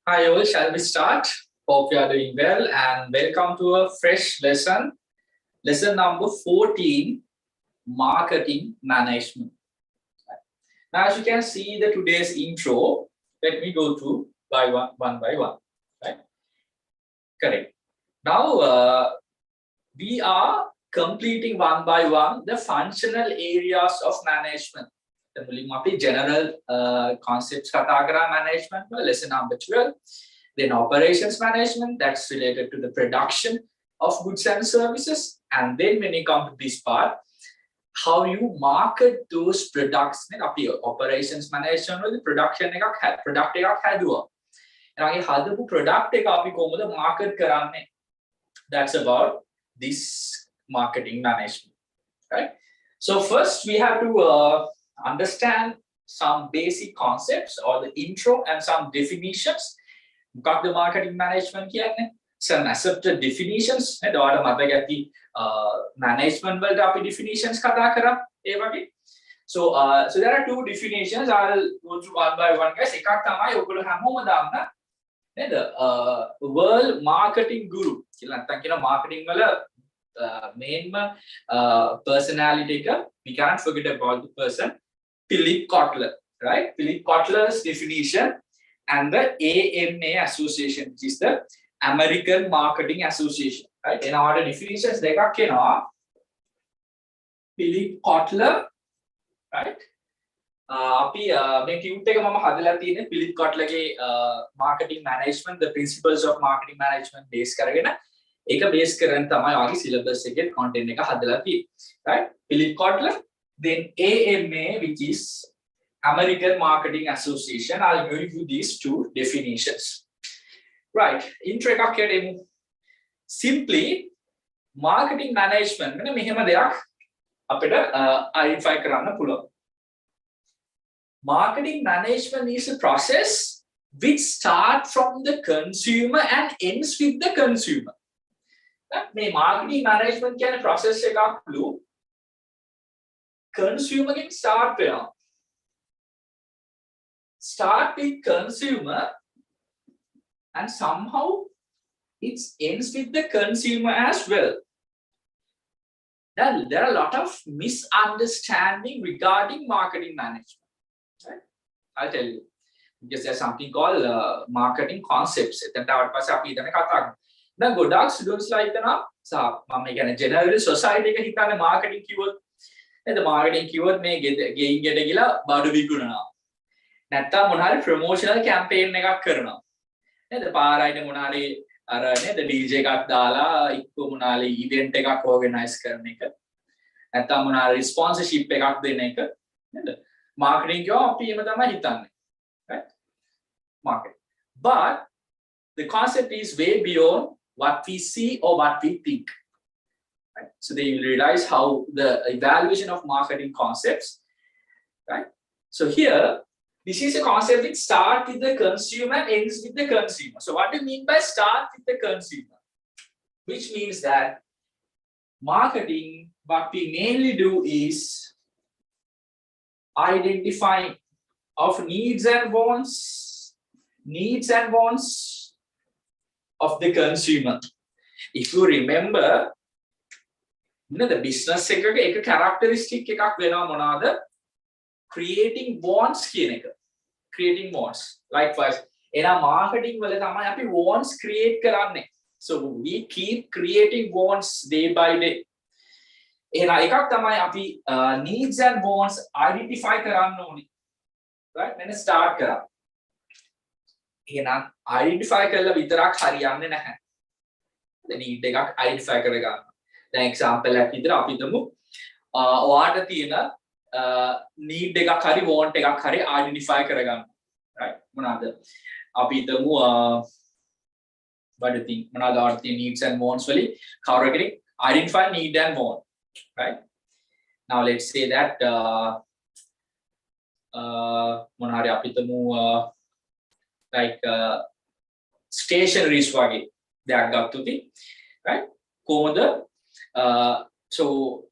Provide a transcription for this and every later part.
Hi all, shall we start? Hope you are doing well and welcome to a fresh lesson. Lesson number 14, Marketing Management. Now as you can see the today's intro, let me go through one by one. Right? Correct. Now we are completing one by one the functional areas of management. The general concepts Katagara management, lesson number 12. Then operations management, that's related to the production of goods and services. And then when you come to this part, how you market those products. Operations management with the production product hadua. And hadapu product market karanne. That's about this marketing management. Right? So first we have to understand some basic concepts or the intro and some definitions. Got the marketing management here. Some accepted definitions. And order matagati management world definitions kata So there are two definitions. I'll go through one by one, guys. Ekak tamai ogolo hamoma damna the world marketing guru. Marketing wala main personality ka we can't forget about the person Philip Kotler, right? Philip Kotler's definition and the AMA Association, which is the American Marketing Association, right? In our definitions, they got Philip Kotler, right? Philip Kotler marketing management, the principles of marketing management base karagena eka base karan tamai agi syllabus ekේ content එක හදලා තියෙන්නේ, right? Philip Kotler, then AMA, which is American Marketing Association. I'll give you these two definitions. Right. Intro එකක් කියදෙමු. Simply marketing management මෙන්න මෙහෙම දෙයක් අපිට identify කරන්න පුළුවන්. Marketing management is a process which starts from the consumer and ends with the consumer. මේ marketing management කියන process එකක්ලු consumer can start with consumer and somehow it ends with the consumer as well. There are a lot of misunderstanding regarding marketing management. Right? I'll tell you. Because there's something called marketing concepts. Now, good students like that. General society marketing keyword. The marketing keyword may get a gila badu biguna. Nata monari promotional campaign nega karna. The para monari the DJ got dala, ikko monali event ekak organize karneka. Nata monari sponsorship ekak deneka. Marketing kyo api ema tama hitanne. Right? Market. But the concept is way beyond what we see or what we think. Right? So they will realize how the evaluation of marketing concepts, right? So here, this is a concept which starts with the consumer and ends with the consumer. So what do you mean by start with the consumer? Which means that marketing, what we mainly do is identifying of needs and wants of the consumer. If you remember, the business sector characteristic creating bonds creating bonds. Likewise, in our marketing bonds create karanne. So we keep creating bonds day by day. Needs and wants identify karanne only. Right? Then start kara. Identify kala vitarak hariyanne naha. The need ekak identify karaga. The example like idra api tamu oata tiyena need ekak hari want ekak hari identify karaganna. Right? Monada api tamu what thing monada arthi needs and wants wali kawara identify need and want. Right? Now let's say that monari api tamu like stationaries wage දෙයක් ගත්තොත් right කොහොමද so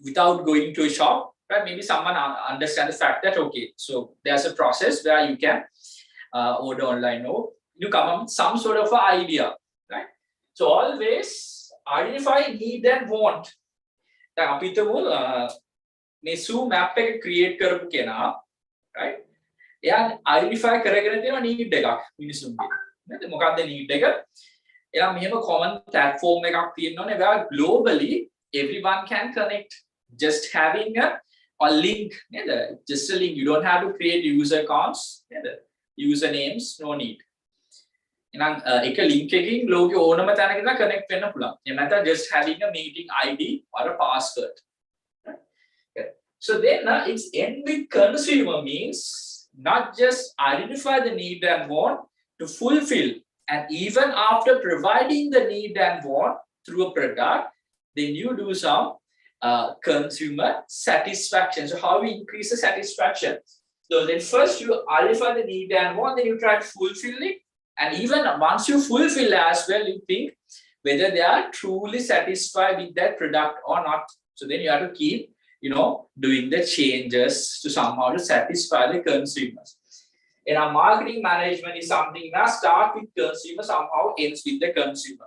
without going to a shop, right, maybe someone understand the fact that okay, so there's a process where you can order online or you come up with some sort of an idea, right? So always identify need and want. දැන් අපි හිතමු මේ zoom app එක create කරපු කෙනා, right? එයා identify කරගෙන තියෙන need එකක් මිනිසුන්ගේ. නේද? මොකක්ද need එක? එයා මෙහෙම common platform එකක් තියෙන්න ඕනේ where globally everyone can connect, just having a link, nේද? Just a link. You don't have to create user accounts, nේද? Usernames, no need. එහෙනම් එක link එකකින් ලෝකේ ඕනම තැනක ඉඳලා connect වෙන්න පුළුවන්. එහෙම නැත්නම් just having a meeting ID or a password. Right? Okay. So then it's end with consumer means not just identify the need and want to fulfill, and even after providing the need and want through a product, then you do some consumer satisfaction. So how we increase the satisfaction? So then first you identify the need and want, then you try to fulfill it. And even once you fulfill as well, you think whether they are truly satisfied with that product or not. So then you have to keep, doing the changes to somehow to satisfy the consumers. And our marketing management is something that starts with consumer, somehow ends with the consumer.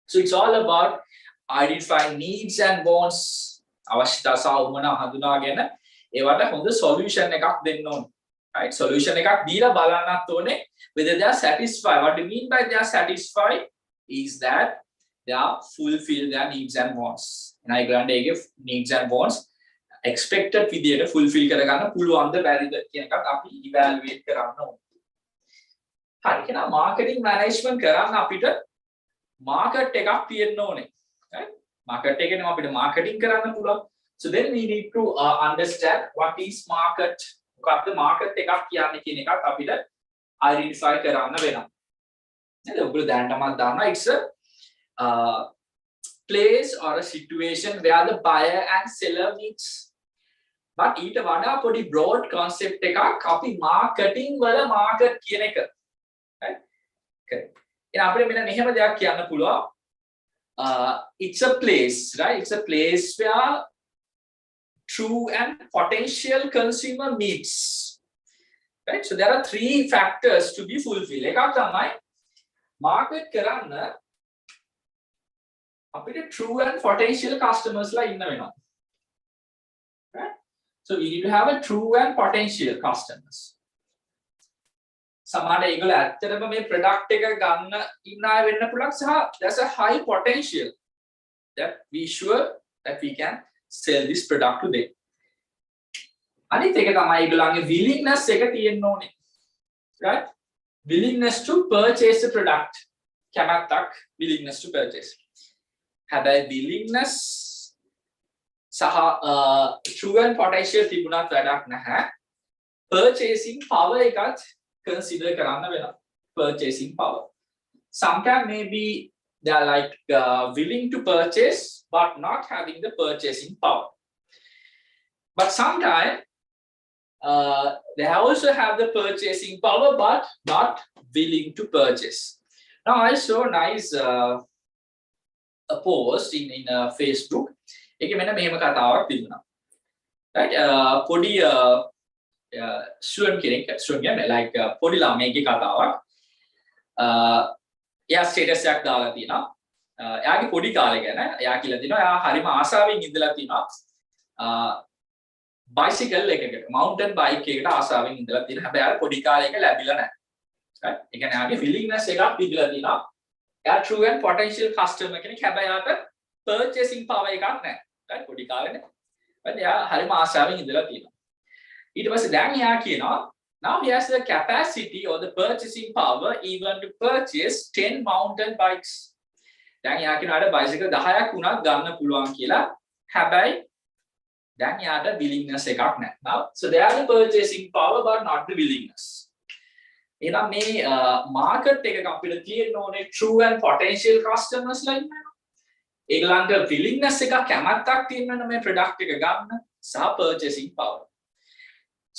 So it's all about identifying needs and wants. අවශ්‍යතා සහ උවමනා හඳුනාගෙන ඒවට හොඳ solution එකක් දෙන්න ඕනේ. Right? Solution එකක් දීලා බලන්නත් ඕනේ whether they are satisfied. What do you mean by they are satisfied? Is that they are fulfill their needs and wants. And I grant ඒගේ needs and wants expected විදියට fulfill කරගන්න පුළුවන්ද බැරිද කියන එකත් අපි evaluate කරන්න ඕනේ. හරි. එහෙනම් marketing management කරන්න අපිට market එකක් තියෙන්න ඕනේ. Right? Market එකේම අපිට marketing කරන්න පුළුවන්. So then we need to understand what is market. මොකක්ද market එකක් කියන්නේ කියන එකත් අපිට identify කරන්න වෙනවා. නේද? ඔයගොල්ලෝ දැනටමත් දන්නවා it's a place or a situation where the buyer and seller meets. But ඊට වඩා පොඩි broad concept එකක් අපි marketing වල market කියන එක. right? Okay. එහෙනම් අපිට මෙන්න මෙහෙම දෙයක් කියන්න පුළුවන්. It's a place, right? It's a place where true and potential consumer meets. Right? So there are three factors to be fulfilled. එකක් තමයි market කරන්න අපිට true and potential customers ලා ඉන්න වෙනවා. Right? So we need to have a true and potential customers. සමහරවිට ඒගොල්ලෝ ඇත්තටම මේ product එක ගන්න ඉන්න අය වෙන්න පුළුවන් සහ there's a high potential that we sure that we can sell this product to them. අනිත් එක තමයි ඒගොල්ලන්ගේ willingness එක තියෙන්න ඕනේ. Right? Willingness to purchase the product. කැමැත්තක් willingness to purchase. හැබැයි willingness සහ true and potential තිබුණත් වැඩක් නැහැ. Purchasing power එකත් consider කරන්න වෙනවා. Purchasing power. Sometimes maybe they are like willing to purchase but not having the purchasing power. But sometimes they also have the purchasing power but not willing to purchase. Now I saw a nice a post in Facebook. එකේ මෙන්න මෙහෙම කතාවක් තිබුණා. Right? පොඩි student කියන්නේ like පොඩි ළමයෙක්ගේ කතාවක්. එයා status එකක් දාලා තියෙනවා. එයාගේ පොඩි කාලේ ගැන එයා කියලා දිනවා එයා හරිම ආසාවෙන් ඉඳලා තිනවා bicycle එකකට mountain bike එකකට ආසාවෙන් ඉඳලා තියෙනවා. හැබැයි එයාට පොඩි කාලේ එක ලැබිලා නැහැ. right? ඒ කියන්නේ එයාගේ willingness එකක් පිළිලා තිනවා. එයා true and potential customer කෙනෙක්. හැබැයි එයාට purchasing power එකක් නැහැ. right? පොඩි කාලේනේ. right? එයා හරිම ආසාවෙන් ඉඳලා තියෙනවා. ඊට පස්සේ දැන් එයා කියනවා now he has the capacity or the purchasing power even to purchase 10 mountain bikes. දැන් එයා කියනවා bicycle 10ක් වුණත් ගන්න පුළුවන් කියලා. හැබැයි දැන් එයාට willingness එකක් නැහැ. Now so they have the purchasing power but not the willingness. එහෙනම් මේ market එකක අපිට තියෙන්න ඕනේ true and potential customers ලා ඉන්නවා. ඒගොල්ලන්ට willingness එකක් කැමැත්තක් තියෙනවා මේ product එක ගන්න සහ purchasing power.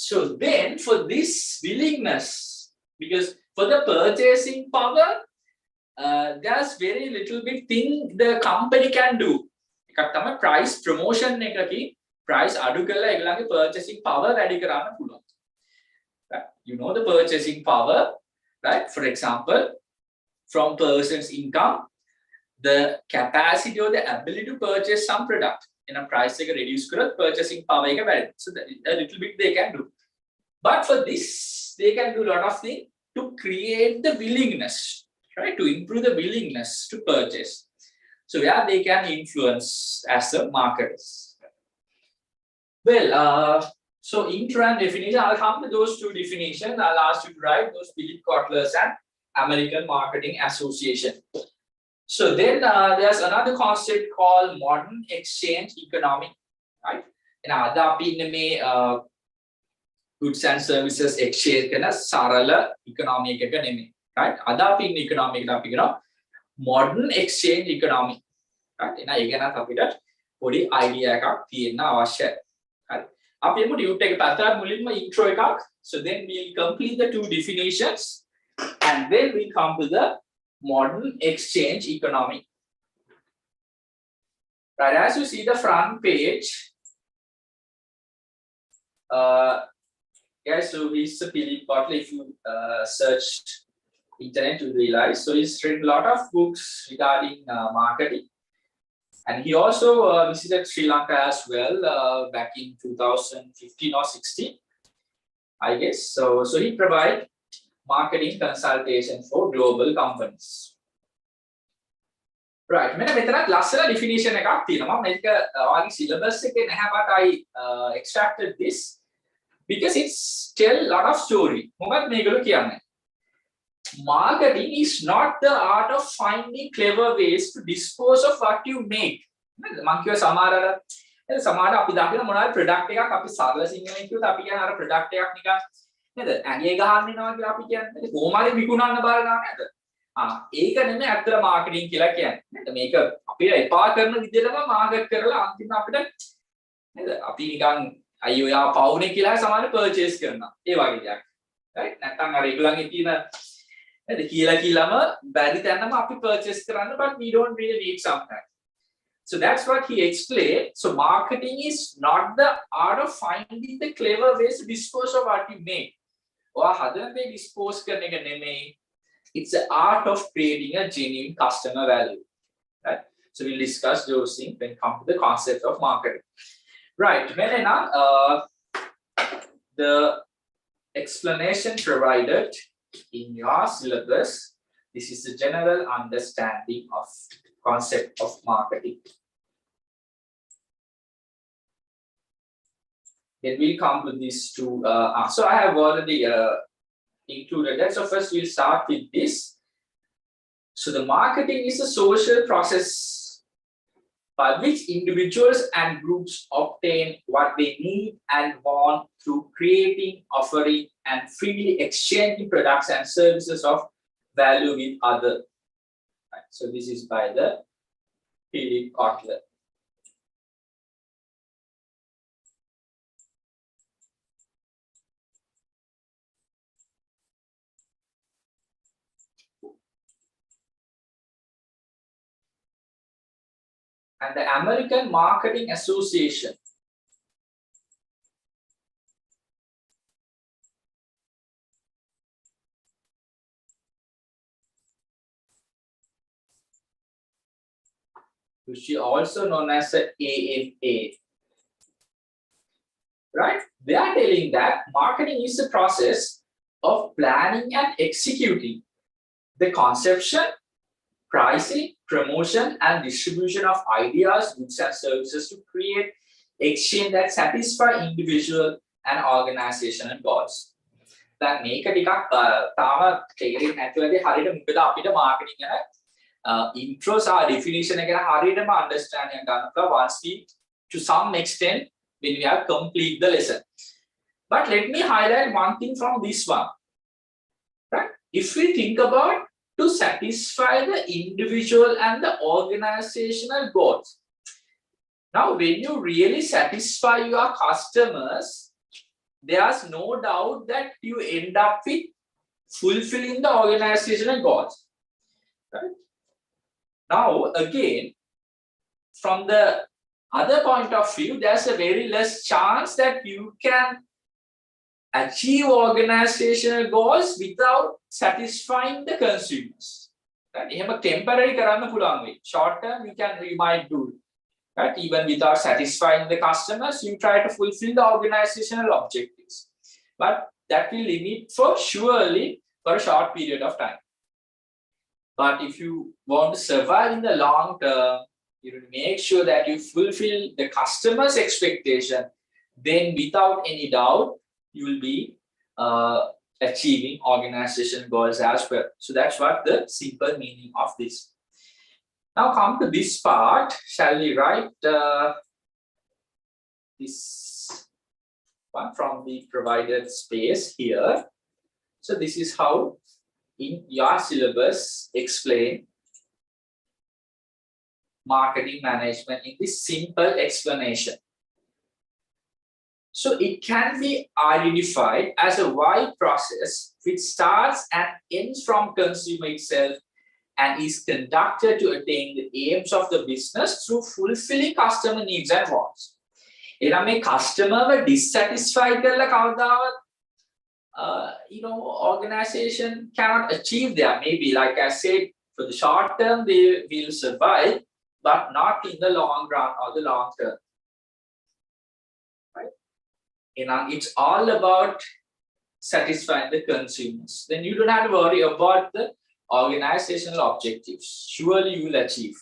So then for this willingness, because for the purchasing power, there's very little bit thing the company can do. එකක් තමයි price promotion එකකින් price අඩු කරලා ඒගොල්ලන්ගේ purchasing power වැඩි කරන්න පුළුවන්. You know the purchasing power right? For example, from person's income, the capacity or the ability to purchase some product in a price එක reduce කරොත් purchasing power එක වැඩි. So a little bit they can do. But for this, they can do a lot of things to create the willingness, right? To improve the willingness to purchase. So yeah, they can influence as a marketers. Well, so intro and definition, I'll come to those two definitions. I'll ask you to write those Philip Kotler's and American Marketing Association. So then there's another concept called modern exchange economy, right? And අද අපි ඉන්නේ මේ goods and services exchange කරන සරල economy එකක නෙමෙයි, right? අද අපි ඉන්නේ economy එකට අපි කියනවා modern exchange economy, right? එහෙනම් ඒ ගැන අපිට පොඩි idea එකක් තියෙන්න අවශ්‍යයි. හරි. අපි එමු ටියුට් එක පැත්තට මුලින්ම intro එකක්. So then we'll complete the two definitions and then we'll come to the modern exchange economy. Right, as you see the front page, yeah, so he's Philip Kotler. If you search internet, you realize. So he's written a lot of books regarding marketing, and he also visited Sri Lanka as well back in 2015 or 16, I guess. So he provides marketing consultation for global companies. Right, මෙන්න මෙතනත් ලස්සන definition එකක් තියෙනවා. මේක ඔයාගේ syllabus එකේ නැහැ, but I extracted this because it's tell a lot of story. මොකක්ද මේගොල්ලෝ කියන්නේ? Marketing is not the art of finding clever ways to dispose of what you make. මම කියව සමහර අපි දකින මොනවාරි product එකක් අපි සරල සිංහලෙන් කිව්වොත් අපි කියන අර product එකක් නිකන් නේද? ඇඟේ ගහන්න එනවා කියලා අපි කියන්නේ. කොහොමද විකුණන්න බලනවා නේද? ඒක නෙමෙයි ඇත්තට මාකටිං කියලා කියන්නේ. නේද? මේක අපිට එපා කරන විදිහටම මාකට් කරලා අන්තිමට අපිට නේද? අපි නිකන් අයියෝ යා පවුනේ කියලා සමහර පර්චේස් කරනවා. ඒ වගේ දෙයක්. right? නැත්නම් අර ඒගොල්ලන්ගේ තියෙන නේද? කියලාම බැරි තැනම අපි purchase කරන්න, but we don't really need sometimes. So that's what he explained. So marketing is not the art of finding the clever ways to dispose of what you make. ඔයා හදන දේ dispose කරන එක නෙමෙයි. It's the art of creating a genuine customer value. Right? So we'll discuss those things when it comes to the concept of marketing. Right. Melena, the explanation provided in your syllabus, this is the general understanding of concept of marketing. Then we come to these two. So I have already included that. So first we'll start with this. So the marketing is a social process by which individuals and groups obtain what they need and want through creating, offering, and freely exchanging products and services of value with others. Right. So this is by the Philip Kotler. And the American Marketing Association. Which is also known as the AMA. Right? They are telling that marketing is the process of planning and executing the conception, pricing, promotion, and distribution of ideas, goods, and services to create exchange that satisfy individual and organizational goals. දැන් මේක ටිකක් තාම තේරෙන්නේ නැතුවදී හරියට මොකද අපිට marketing ගැන intro සහ definition එක ගැන හරියටම understanding ගන්න once we to some extent when we have complete the lesson. But let me highlight one thing from this one. Right? If we think about to satisfy the individual and the organizational goals. Now, when you really satisfy your customers, there's no doubt that you end up with fulfilling the organizational goals. Right? Now, again, from the other point of view, there's a very less chance that you can achieve organizational goals without satisfying the consumers. Right? එහෙම temporary කරන්න පුළුවන් වෙයි. Short term you might do it. Right? Even without satisfying the customers, you try to fulfill the organizational objectives. But that will limit for surely for a short period of time. But if you want to survive in the long term, you will make sure that you fulfill the customer's expectation, then without any doubt, you will be achieving organization goals as well. So that's what the simple meaning of this. Now come to this part. Shall we write this one from the provided space here? So this is how in your syllabus explain marketing management in this simple explanation. So it can be identified as a wide process which starts and ends from consumer itself and is conducted to attain the aims of the business through fulfilling customer needs and wants. If a customer dissatisfied organization cannot achieve that. Maybe, like I said, for the short term, they will survive, but not in the long run or the long term. Right? It's all about satisfying the consumers. Then you don't have to worry about the organizational objectives. Surely you will achieve.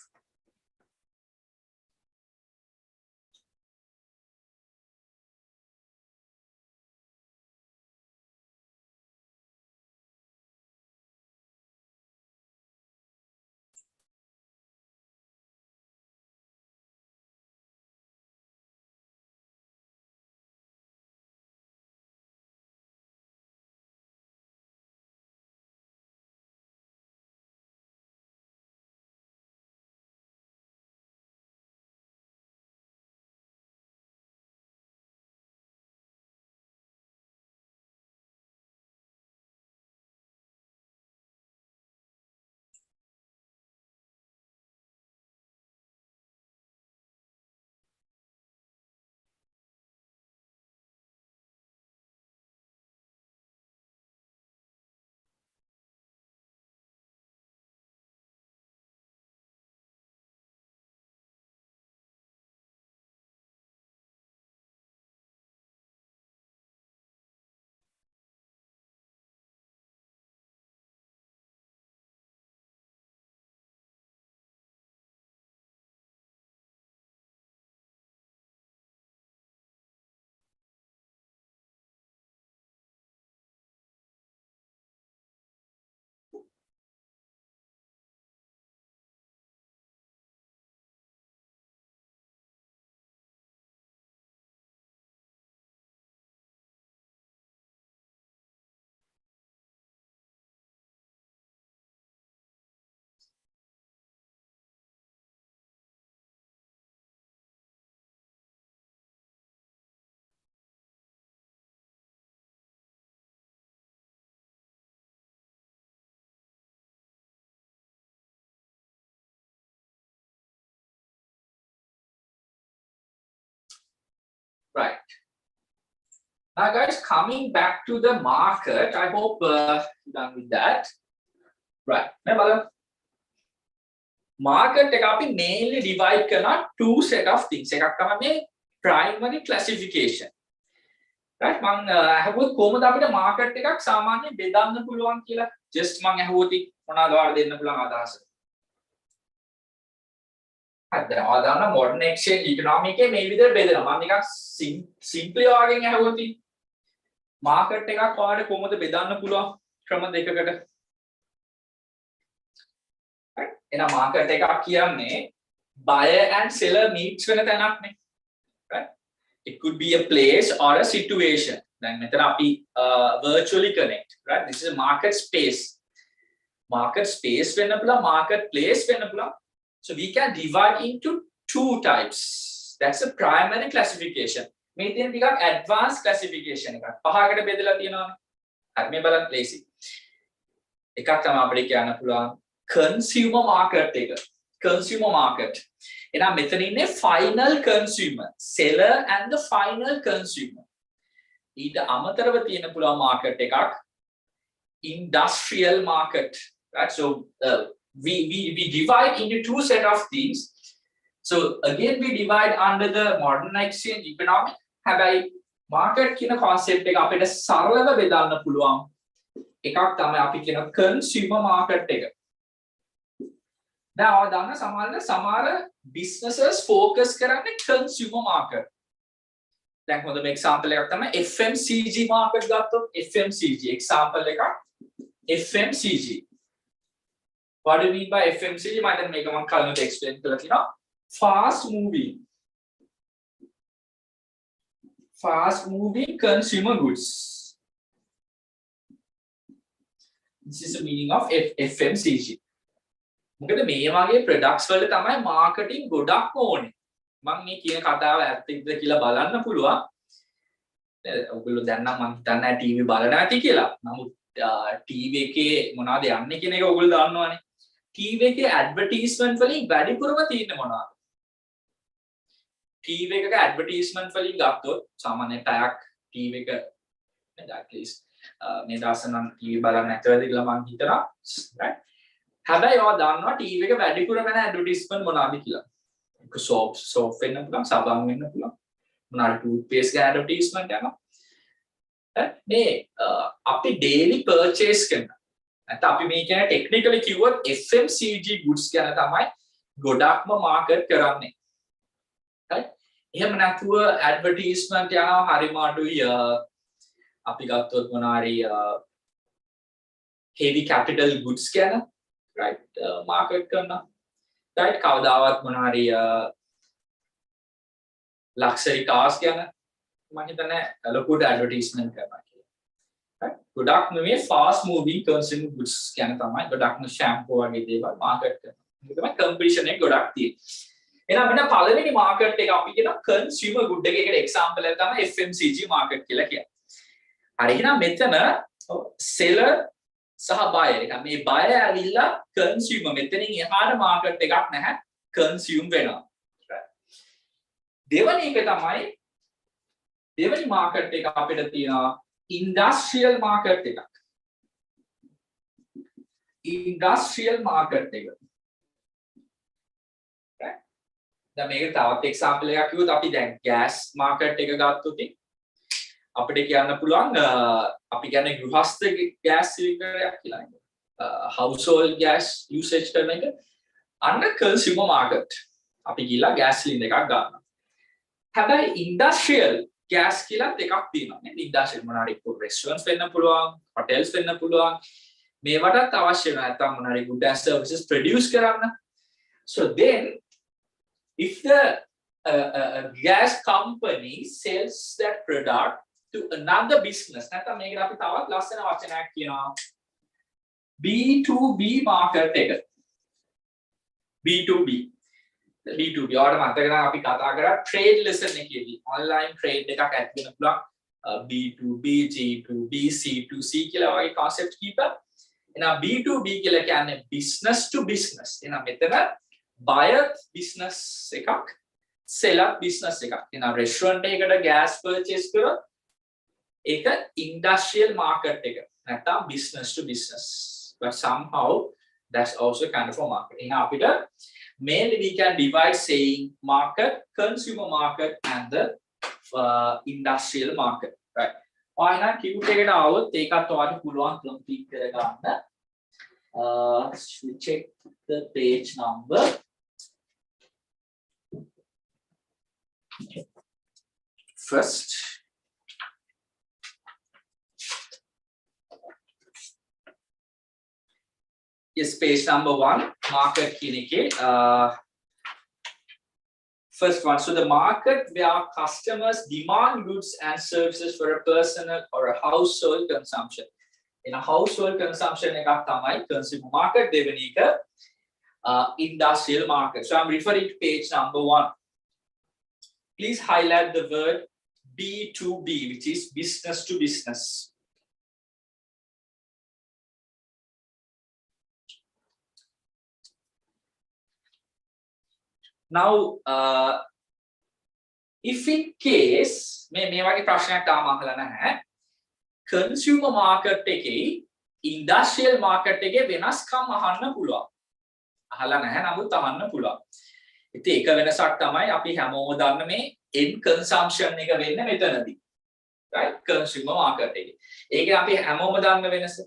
Right. Now, guys, coming back to the market, I hope you're done with that. Right. Market එක අපි mainly divide කරන two set of things. එකක් තමයි මේ primary classification. Right? මම අහුවොත් කොහොමද අපිට market එකක් සාමාන්‍යයෙන් බෙදන්න පුළුවන් කියලා just මම අහුවොත් මොනවාද ඔයාලට දෙන්න පුළුවන් අදහස? හරි. දැන් modern exchange economy එකේ මේ විදිහට බෙදනවා. මම නිකන් simply වගේ අහුවොත් market එකක් ඔයාලට කොහොමද බෙදන්න පුළුවන් ක්‍රම දෙකකට? එහෙනම් market එකක් කියන්නේ buyer and seller meets වෙන තැනක්නේ. Right? It could be a place or a situation. Then මෙතන අපි virtually connect. Right? This is a market space. Market space වෙන්න පුළුවන්, marketplace වෙන්න පුළුවන්. So we can divide into two types. That's a primary classification. මේ තියෙන ටිකක් advanced classification එකක්. පහකට බෙදලා තියෙනවානේ. හරි මේ බලන්න basic. එකක් තමයි අපිට කියන්න පුළුවන් consumer market එක. Consumer market. එහෙනම් මෙතන ඉන්නේ final consumer, seller and the final consumer. ඊට අමතරව තියෙන පුළුවන් මාකට් එකක් industrial market, right? So we divide into two set of things. So again we divide under the modern exchange economic. හැබැයි market කියන concept එක අපිට සරලව බෙදන්න පුළුවන් එකක් තමයි අපි කියන consumer market එක. දැන් ඔය දන්න සමහර businesses focus කරන්නේ consumer market. දැන් හොඳම example එකක් තමයි FMCG market ගත්තොත් FMCG example එකක් FMCG. What do you mean by FMCG? මම දැන් මේක මම කලින් explain කරලා තියෙනවා. Fast moving consumer goods. This is the meaning of FMCG. මොකද මේ වගේ products වල තමයි marketing ගොඩක් ඕනේ. මම මේ කියන කතාව ඇත්තද කියලා බලන්න පුළුවන්. ඔයගොල්ලෝ දැන් නම් මම හිතන්නේ TV බලන ඇති කියලා. නමුත් TV එකේ මොනවද යන්නේ කියන එක ඔයගොල්ලෝ දන්නවනේ. TV එකේ advertisement වලින් වැඩිපුරම තියෙන්නේ මොනවද? TV එකක advertisement වලින් ගත්තොත් සාමාන්‍ය පැයක් TV එක නේද at least මේ දවස්වල නම් TV බලන්න නැතවද කියලා මම හිතනවා. right? හැබැයි ඔයා දන්නවා TV එක වැඩිපුර වෙන advertisement මොනවද කියලා? ඒක soap වෙන්න පුළුවන්, සබන් වෙන්න පුළුවන්. මොනවාරි toothpaste ගෑ advertisement යනවා. මේ අපි daily purchase කරන. නැත්නම් අපි මේ කියන technically කිව්වොත් FMCG goods ගැන තමයි ගොඩක්ම market කරන්නේ. right? එහෙම නැතුව advertisement යනවා හරිම අඩුයි. අපි ගත්තොත් මොනවාරි heavy capital goods ගැන right market කරනවා. right කවදාවත් මොනවාරි luxury cars ගැන මම හිතන්නේ ලොකුට advertisement කරනවා කියලා. right ගොඩක් මේ fast moving consumer goods ගැන තමයි ගොඩක්ම shampoo වගේ දේවල් market කරනවා. ඒක තමයි competition එක ගොඩක් තියෙන්නේ. එහෙනම් මෙන්න පළවෙනි market එක අපි කියන consumer good එකකට example එක තමයි FMCG market කියලා කියන්නේ. හරි එහෙනම් මෙතන seller සහ buyer එක මේ buyer ඇවිල්ලා consumer මෙතනින් එහාට market එකක් නැහැ consume වෙනවා. දෙවැනි එක තමයි දෙවැනි market එක අපිට තියෙනවා industrial market එකක්. industrial market එක. දැන් මේක තවත් example එකක් කිව්වොත් අපි දැන් gas market එක ගත්තොත් අපිට කියන්න පුළුවන් අපි කියන්නේ ගෘහස්ත gas සිලින්ඩරයක් කියලා නේද? household gas usage කරන එක අන්න consumer market. අපි ගිහලා gas cylinder එකක් ගන්නවා. හැබැයි industrial gas කියලා දෙකක් තියෙනවා නේද? industrial මොනවාරි restaurants වෙන්න පුළුවන්, hotels වෙන්න පුළුවන්. මේවටත් අවශ්‍ය වෙන නැත්නම් මොනවාරි goods and services produce කරන්න. So then if the gas company sells that product to another business, නැත්නම් මේකට අපි තවත් ලස්සන වචනයක් කියනවා B2B market එක. B2B. B2B ඔයාලට මතක නම් අපි කතා කරා trade lesson එකේදී online trade එකක් ඇත් වෙන පුළුවන් B2B, G2B, C2C කියලා වගේ concept කීපයක්. එහෙනම් B2B කියලා කියන්නේ business to business. එහෙනම් මෙතන buyer business එකක්, seller business එකක්. එහෙනම් restaurant එකකට gas purchase කරොත් ඒක industrial market එක. නැත්නම් business to business. But somehow that's also kind of a market. එහෙනම් අපිට mainly we can divide saying market, consumer market and the industrial market, right? ඔයනා Q එකට આવොත් ඒකත් ඔයාලට පුළුවන් complete කරගන්න. We check the page number. First, yes, page number 1, market kinike. First one, so the market where customers demand goods and services for a personal or a household consumption. In a household consumption, ekak tamai consumer market, devani එක industrial market. So I'm referring to page number 1. Please highlight the word B2B, which is business to business. Now, if in case මේ වගේ ප්‍රශ්නයක් තාම අහලා නැහැ consumer market එකේ industrial market එකේ වෙනස්කම් අහන්න පුළුවන්. අහලා නැහැ නමුත් අහන්න පුළුවන්. ඉතින් එක වෙනසක් තමයි අපි හැමෝම දන්න මේ end consumption එක වෙන්නේ මෙතනදී. right consumer market එකේ. ඒක අපි හැමෝම දන්න වෙනස.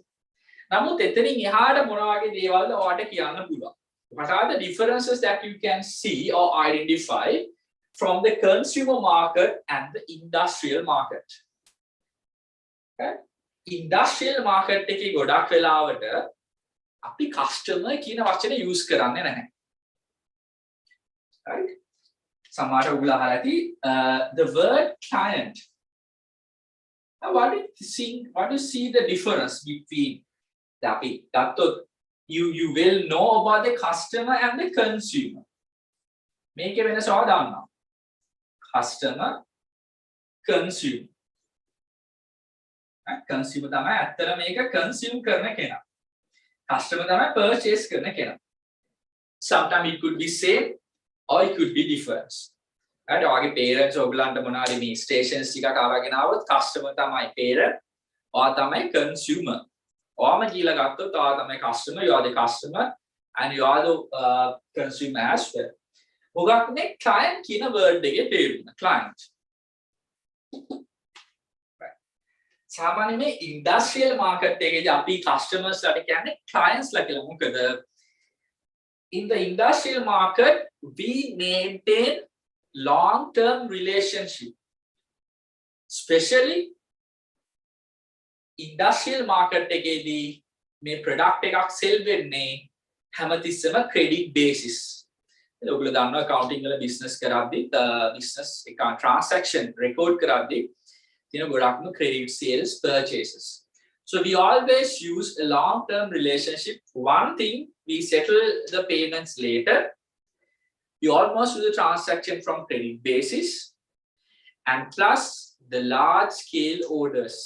නමුත් එතනින් එහාට මොන වගේ දේවල්ද ඔයාලට කියන්න පුළුවන්. What are the differences that you can see or identify from the consumer market and the industrial market? Okay? Industrial market එකේ ගොඩක් වෙලාවට අපි customer කියන වචනේ use කරන්නේ නැහැ. Right? සමහර ඔයගොල්ලෝ අහලා ඇති the word client. Now what do you see the difference between that you will know about the customer and the consumer. මේකේ වෙනස ඔයාලා දන්නවා. Customer, consumer. Consumer තමයි ඇත්තට මේක consume කරන කෙනා. Customer තමයි purchase කරන කෙනා. Sometimes it could be same or it could be different. right ඔයාගේ parents ඔයගලන්ට මොනවාරි මේ stations ටිකක් අරගෙන ආවොත් customer තමයි parent, ඔයා තමයි consumer. ඔයාම කියලා ගත්තොත් ඔයා තමයි customer, you are the customer and you are the consumer as well. මොකක්ද මේ client කියන word එකේ තේරුම? client. සාමාන්‍යයෙන් මේ industrial market එකේදී අපි customers ලාට කියන්නේ clients ලා කියලා. මොකද in the industrial market we maintain long term relationship, especially industrial market එකේදී මේ product එකක් sell වෙන්නේ හැමතිස්සෙම credit basis. ඔයගොල්ලෝ දන්නවා accounting වල business කරද්දී business එක transaction record කරද්දී තියෙන ගොඩක්ම credit sales purchases. So we always use a long term relationship. One thing, we settle the payments later. We almost do the transaction from credit basis and plus the large scale orders.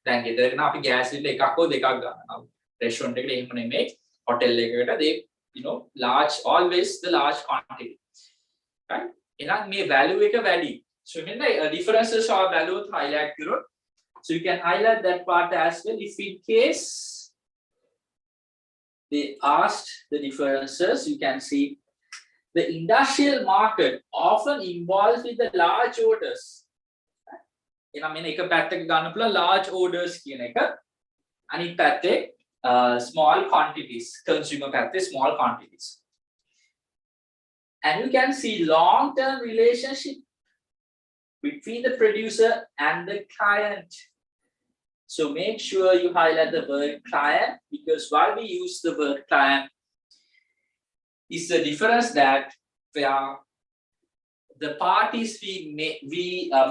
දැන් ගෙදරගෙන අපි gas bill එකක් හෝ දෙකක් ගන්නවා. restaurant එකකට එහෙම නෙමෙයි, hotel එකකට they large, always the large quantity. Right? එහෙනම් මේ value එක වැඩි. So මෙන්න differences of value highlight කරොත්, so you can highlight that part as well. If in case they asked the differences, you can see the industrial market often involves with the large orders. එහෙනම් මෙන්න එක පැත්තක ගන්න පුළුවන් large orders කියන එක, අනිත් පැත්තේ small quantities, consumer පැත්තේ small quantities. And you can see long term relationship between the producer and the client. So make sure you highlight the word client, because why we use the word client is the difference that where the parties we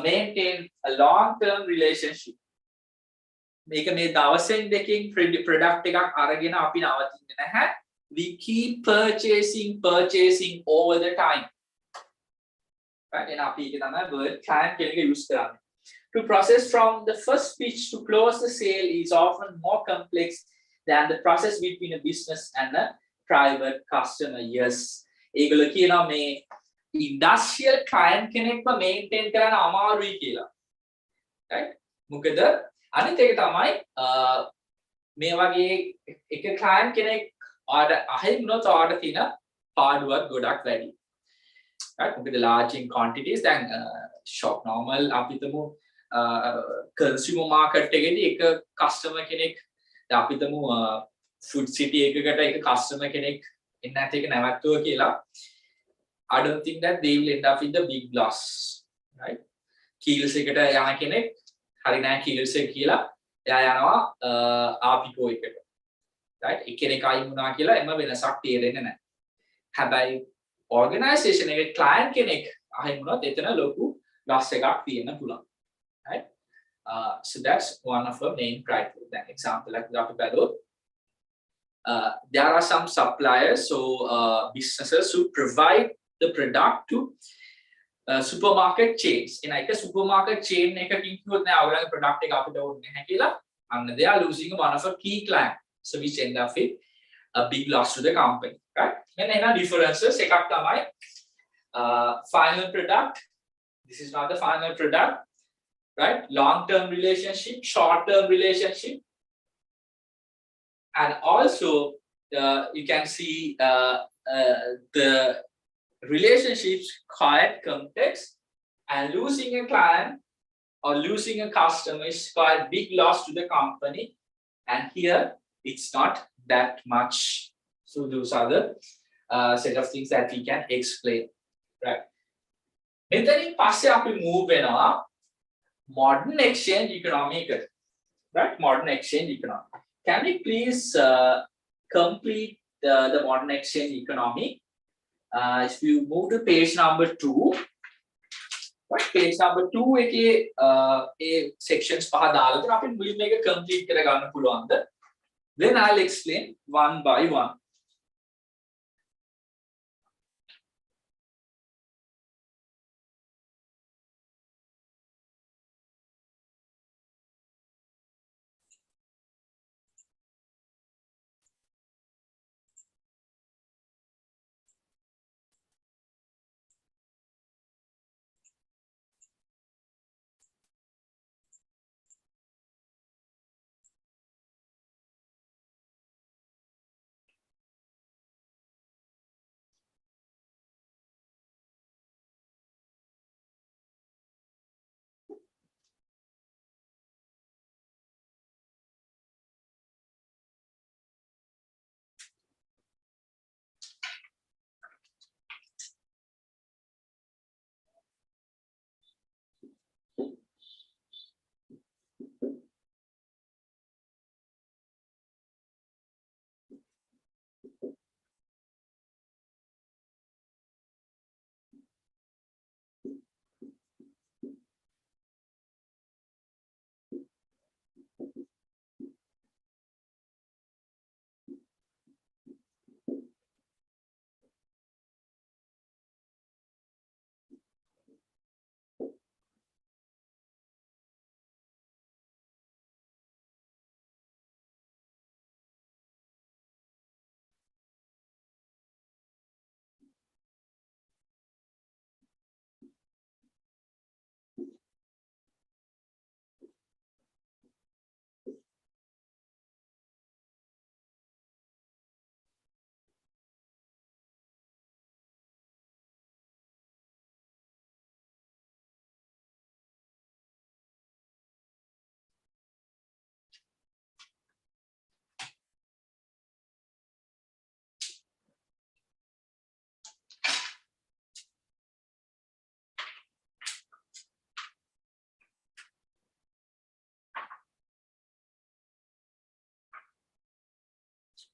maintain a long term relationship. මේක මේ දවසෙන් දෙකකින් product එකක් අරගෙන අපි නවතින්නේ නැහැ. We keep purchasing over the time. right and අපි ඒක තමයි word client කියන එක use කරන්නේ. To process from the first pitch to close the sale is often more complex than the process between a business and a private customer. Yes. ඒගොල්ලෝ කියනවා මේ industrial client කෙනෙක්ව maintain කරන්න අමාරුයි කියලා. right මොකද අනිත් එක තමයි මේ වගේ එක client කෙනෙක් ආඩර් අහිමුනොත් ආඩර් තියෙන පාඩුවක් ගොඩක් වැඩි. right මොකද large in quantities දැන් shop normal අපිටම consumer market එකේදී එක customer කෙනෙක් දැන් අපිටම food city එකකට එක customer කෙනෙක් එන්න නැති එක නැවතුවා කියලා, I don't think that they will end up with the big loss. right Keels එකට යන කෙනෙක් හරි නෑ Keels එක කියලා එයා යනවා ආපිකෝ එකට. right එක්කෙනෙක් අයින් වුණා කියලා එම වෙනසක් තේරෙන්නේ නැහැ. හැබැයි organization එකේ client කෙනෙක් අයින් වුණොත් එතන ලොකු loss එකක් තියෙන්න පුළුවන්. right so that's one of the main criteria. Then example like අපි බැලුවොත් there are some suppliers, so businesses who provide the product to supermarket chains. In like a supermarket chain එකකින් කිව්වොත් නෑ ඔයගොල්ලන්ගේ product එක අපිට ඕනේ නැහැ කියලා, and they are losing one of a key client, so which end up with a big loss to the company. right මෙන්න එන differences එකක් තමයි final product This is not the final product, right? Long-term relationship, short-term relationship. And also, you can see the relationships quite complex, and losing a client or losing a customer is quite big loss to the company. And here, it's not that much. So those are the set of things that we can explain, right? Metherin passe api move වෙනවා modern exchange economy එකට, right? Modern exchange economy. Can we please complete the modern exchange economy? If you move to page number 2, right? Page number 2 එකේ ඒ sections පහ දාලා තියෙනවා. අපි මුලින්ම මේක complete කරගන්න පුළුවන්ද? Then I'll explain one by one.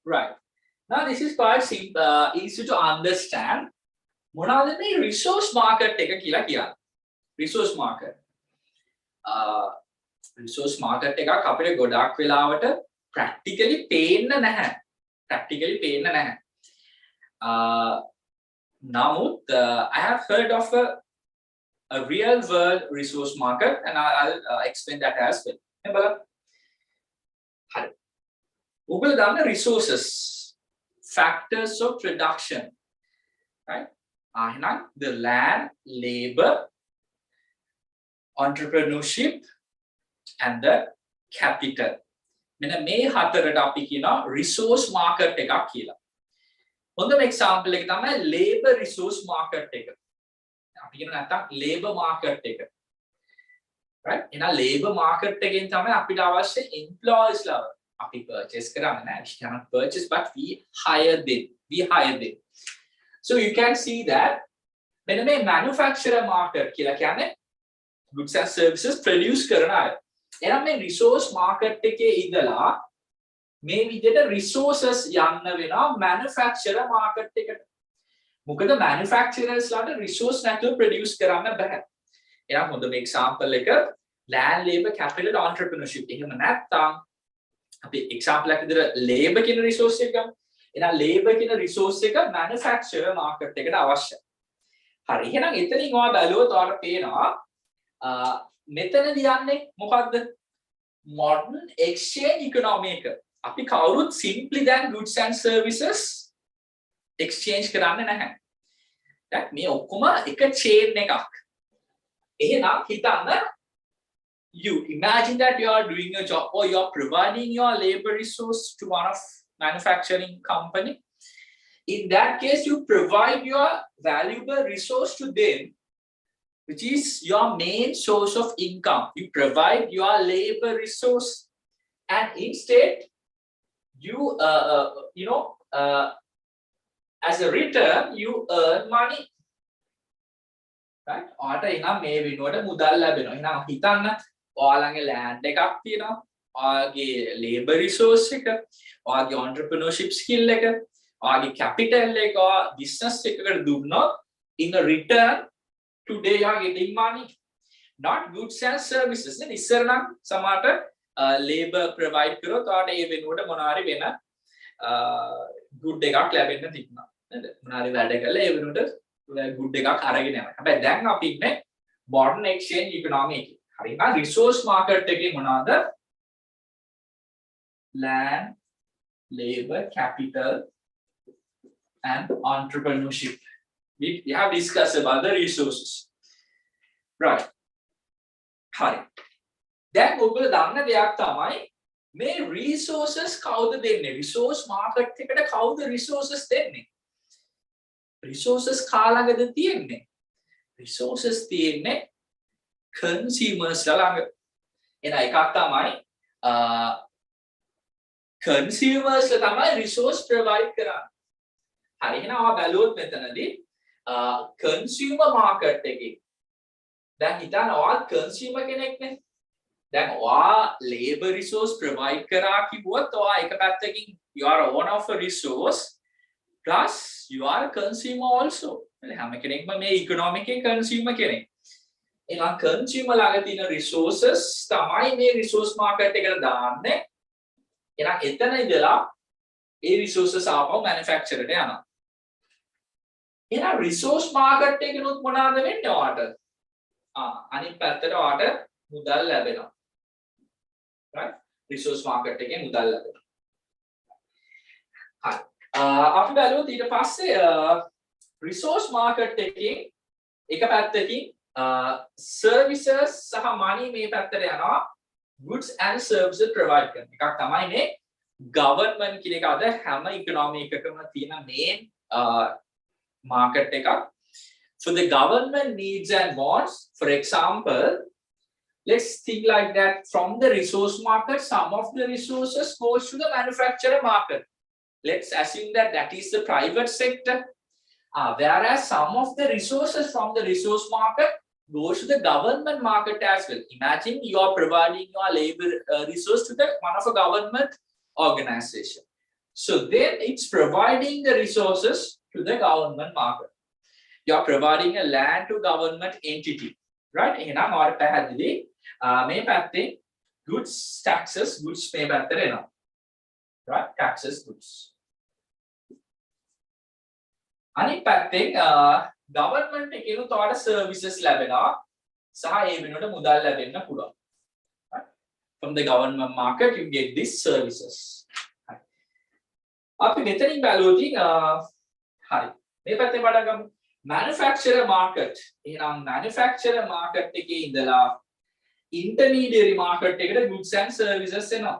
Right. Now this is quite simple, easy to understand. මොනවාද මේ resource market එක කියලා කියන්නේ? Resource market. Resource market එකක් අපිට ගොඩක් වෙලාවට practically පේන්න නැහැ. Practically පේන්න නැහැ. නමුත් I have heard of a real world resource market, and I'll explain that as well. මේ බලන්න. හරි. ඔයගොල්ලෝ දන්න resources, factors of production, right? එහෙනම් the land, labor, entrepreneurship and the capital. මෙන්න මේ හතරට අපි කියනවා resource market එකක් කියලා. හොඳම example එක තමයි labor resource market එක. අපි කියන නැත්තම් labor market එක. right? එහෙනම් labor market එකෙන් තමයි අපිට අවශ්‍ය employees ලා අපි purchase කරන්නේ නැහැ. We cannot purchase, but we hire them. So you can see that when මේ manufacturer market කියලා කියන්නේ goods and services produce කරන අය. එහෙනම් මේ resource market එකේ ඉඳලා මේ විදිහට resources යන්න වෙනවා manufacturer market එකට. මොකද manufacturers ලාට resource නැතුව produce කරන්න බෑ. එහෙනම් හොඳම example එක land, labor, capital, entrepreneurship. එහෙම නැත්නම් අපි example එකක් විදිහට labor කියන resource එක ගමු. එහෙනම් labor කියන resource එක manufacturer market එකට අවශ්‍යයි. හරි. එහෙනම් එතනින් ඔයා බැලුවොත් ඔයාලට පේනවා මෙතනදී යන්නේ මොකද්ද? modern exchange economy එක. අපි කවුරුත් simply than goods and services exchange කරන්නේ නැහැ. right? මේ ඔක්කොම එක chain එකක්. එහෙනම් හිතන්න, you imagine that you are doing a job or you are providing your labor resource to one of manufacturing company. In that case, you provide your valuable resource to them, which is your main source of income. You provide your labor resource, and instead, you as a return, you earn money. Right? ඔයාට එනම් මේ වෙනුවට මුදල් ලැබෙනවා. එහෙනම් හිතන්න ඔයාලගේ land එකක් තියෙනවා. ඔයාගේ labor resource එක, ඔයාගේ entrepreneurship skill එක, ඔයාගේ capital එක, business එකකට දුන්නොත් in a return today you are getting money, not goods and services. නේ ඉස්සර නම් සමහරට labor provide කරොත් ඔයාට ඒ වෙනුවට මොනවාරි වෙන good එකක් ලැබෙන්න තිබුණා. නේද? මොනවාරි වැඩ කළා ඒ වෙනුවට good එකක් අරගෙන යනවා. හැබැයි දැන් අපි ඉන්නේ modern exchange economy එකේ. හරිද? resource market එකේ මොනවාද? land, labor, capital and entrepreneurship. We have discussed about the resources. Right. හරි. දැන් ඔයගොල්ලෝ දන්න දෙයක් තමයි මේ resources කවුද දෙන්නේ? resource market එකට කවුද resources දෙන්නේ? resources කාලඟද තියෙන්නේ? resources තියෙන්නේ consumers ළඟ. එන එකක් තමයි consumers ලා තමයි resource provide කරන්නේ. හරි, එහෙනම් ඔයා බැලුවොත් මෙතනදී consumer market එකේ දැන් හිතන්න ඔයා consumer කෙනෙක්නේ. දැන් ඔයා labor resource provide කරා කිව්වොත් ඔයා එක පැත්තකින් you are owner of a resource plus you are a consumer also. හැම කෙනෙක්ම මේ economic එකේ consumer කෙනෙක්. එහෙනම් consumer ළඟ තියෙන resources තමයි මේ resource market එකට දාන්නේ. එහෙනම් එතන ඉඳලා ඒ resources ආපහු manufacturer ට යනවා. එහෙනම් resource market එකනොත් මොනවාද වෙන්නේ ඔයාට? අනිත් පැත්තට ඔයාට මුදල් ලැබෙනවා. right? resource market එකේ මුදල් ලැබෙනවා. හරි. අපි බලුවොත් ඊට පස්සේ resource market එකේ එක පැත්තකින් services සහ money මේ පැත්තට යනවා. goods and services provide කරන එකක් තමයි මේ government කියන එක. අද හැම economy එකකම තියෙන main market එකක්. For the government needs and wants, for example, let's think like that, from the resource market, some of the resources goes to the manufacturer market. Let's assume that that is the private sector. Whereas some of the resources from the resource market goes to the government market as well. Imagine you are providing your labor resource to the one of a government organization. So then it's providing the resources to the government market. You are providing a land to government entity, right? එහෙනම් ඔයාලට පැහැදිලි මේ පැත්තේ goods taxes goods මේ පැත්තට එනවා, right? taxes goods. අනිත් පැත්තෙන් government එකේනොත් ඔයාලට services ලැබෙනවා සහ ඒ වෙනුවට මුදල් ලැබෙන්න පුළුවන්, right? From the government market you get these services. අපි මෙතනින් බලුවොත් හරි මේ පැත්තේ බලන්න ගමු. manufacturer market. එහෙනම් manufacturer market එකේ ඉඳලා intermediary market එකට goods and services එනවා.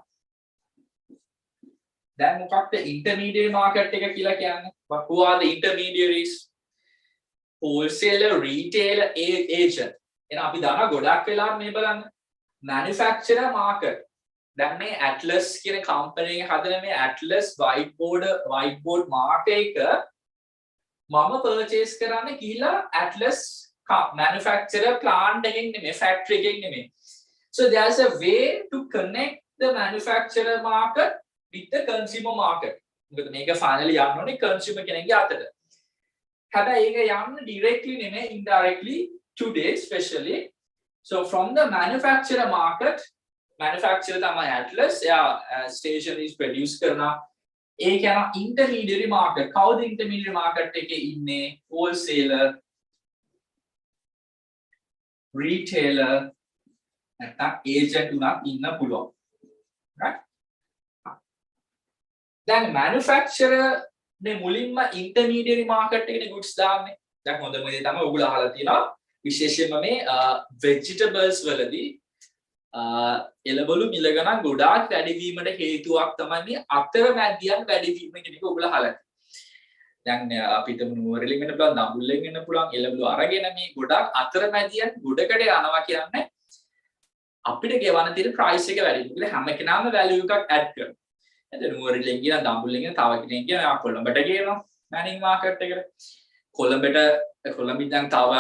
දැන් මොකක්ද intermediary market එක කියලා කියන්නේ? Who are the intermediaries? Wholesaler, retailer, agent. එහෙනම් අපි දන්නවා ගොඩක් වෙලා මේ බලන්න manufacturer market. දැන් මේ Atlas කියන company එක හදන මේ Atlas whiteboard mark එක මම purchase කරන්න ගිහිලා Atlas manufacturer plant එකකින් නෙමෙයි, factory එකකින් නෙමෙයි. So there's a way to connect the manufacturer market with the consumer market. මොකද මේක finally යන්න ඕනේ consumer කෙනෙක්ගේ අතට. හැබැයි ඒක යන්න directly නෙමෙයි, indirectly today especially. So from the manufacturer market, manufacturer තමයි Atlas, stationeries produce කරනවා. ඒක යන intermediary market. කවුද intermediary market එකේ ඉන්නේ? wholesaler, retailer, නැත්නම් agent උනත් ඉන්න පුළුවන්. right? දැන් manufacturer මේ මුලින්ම intermediary market එකේ goods දාන්නේ. දැන් හොඳම දේ තමයි ඔයගොල්ලෝ අහලා තියෙනවා විශේෂයෙන්ම මේ vegetables වලදී එළවලු මිල ගණන් ගොඩාක් වැඩි වීමට හේතුවක් තමයි මේ අතරමැදියන් වැඩි වීම කියන එක ඔයගොල්ලෝ අහලා දැන් අපිට නුවරඑළියෙන් වෙන්න පුළුවන් දඹුල්ලෙන් වෙන්න පුළුවන් එළවලු අරගෙන මේ ගොඩාක් අතරමැදියන් ගොඩකට යනවා කියන්නේ අපිට ගෙවන්න තියෙන ප්‍රයිස් එක වැඩි. මොකද හැම කෙනාම වැලියු එකක් ඇඩ් කරනවා. එතන නුවරඑළියෙන් කියන දඹුල්ලෙන් කියන තව කෙනෙක් කියන කොළඹට ගේනවා මැනින් මාකට් එකට. කොළඹින් දැන් තව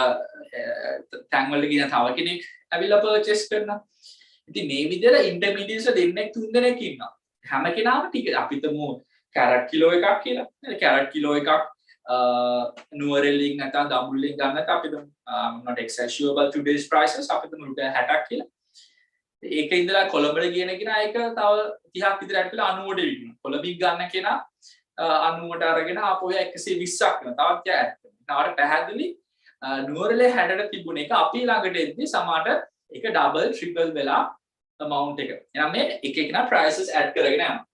තැන් වලට ගියන තව කෙනෙක් ඇවිල්ලා පර්චේස් කරනවා. ඉතින් මේ විදිහට ඉන්ටර්මීඩියට්ස් දෙන්නෙක් තුන් දෙනෙක් ඉන්නවා. හැම කෙනාම ටික අපිටම කැරට් කිලෝ එකක් කියලා. කැරට් කිලෝ එකක් නුවරඑළියෙන් නැත්නම් දඹුල්ලෙන් ගන්නත් අපිට not exactly sure about today's prices අපිට රුපියල් 60ක් කියලා. ඒක ඉඳලා කොළඹට ගියන කෙනා ඒක තව 30ක් විතර ඇඩ් කරලා 90ට විකුණනවා. කොළඹින් ගන්න කෙනා 90ට අරගෙන ආපහු 120ක් වෙනවා. තවත් ඇඩ් කරනවා. ඊට පැහැදිලි නුවරඑළිය 60ට තිබුණ එක අපි ළඟට එද්දි සමහරට ඒක ඩබල් ට්‍රිපල් වෙලා amount එක. එහෙනම් මේ එක එකනා prices add කරගෙන යනවා.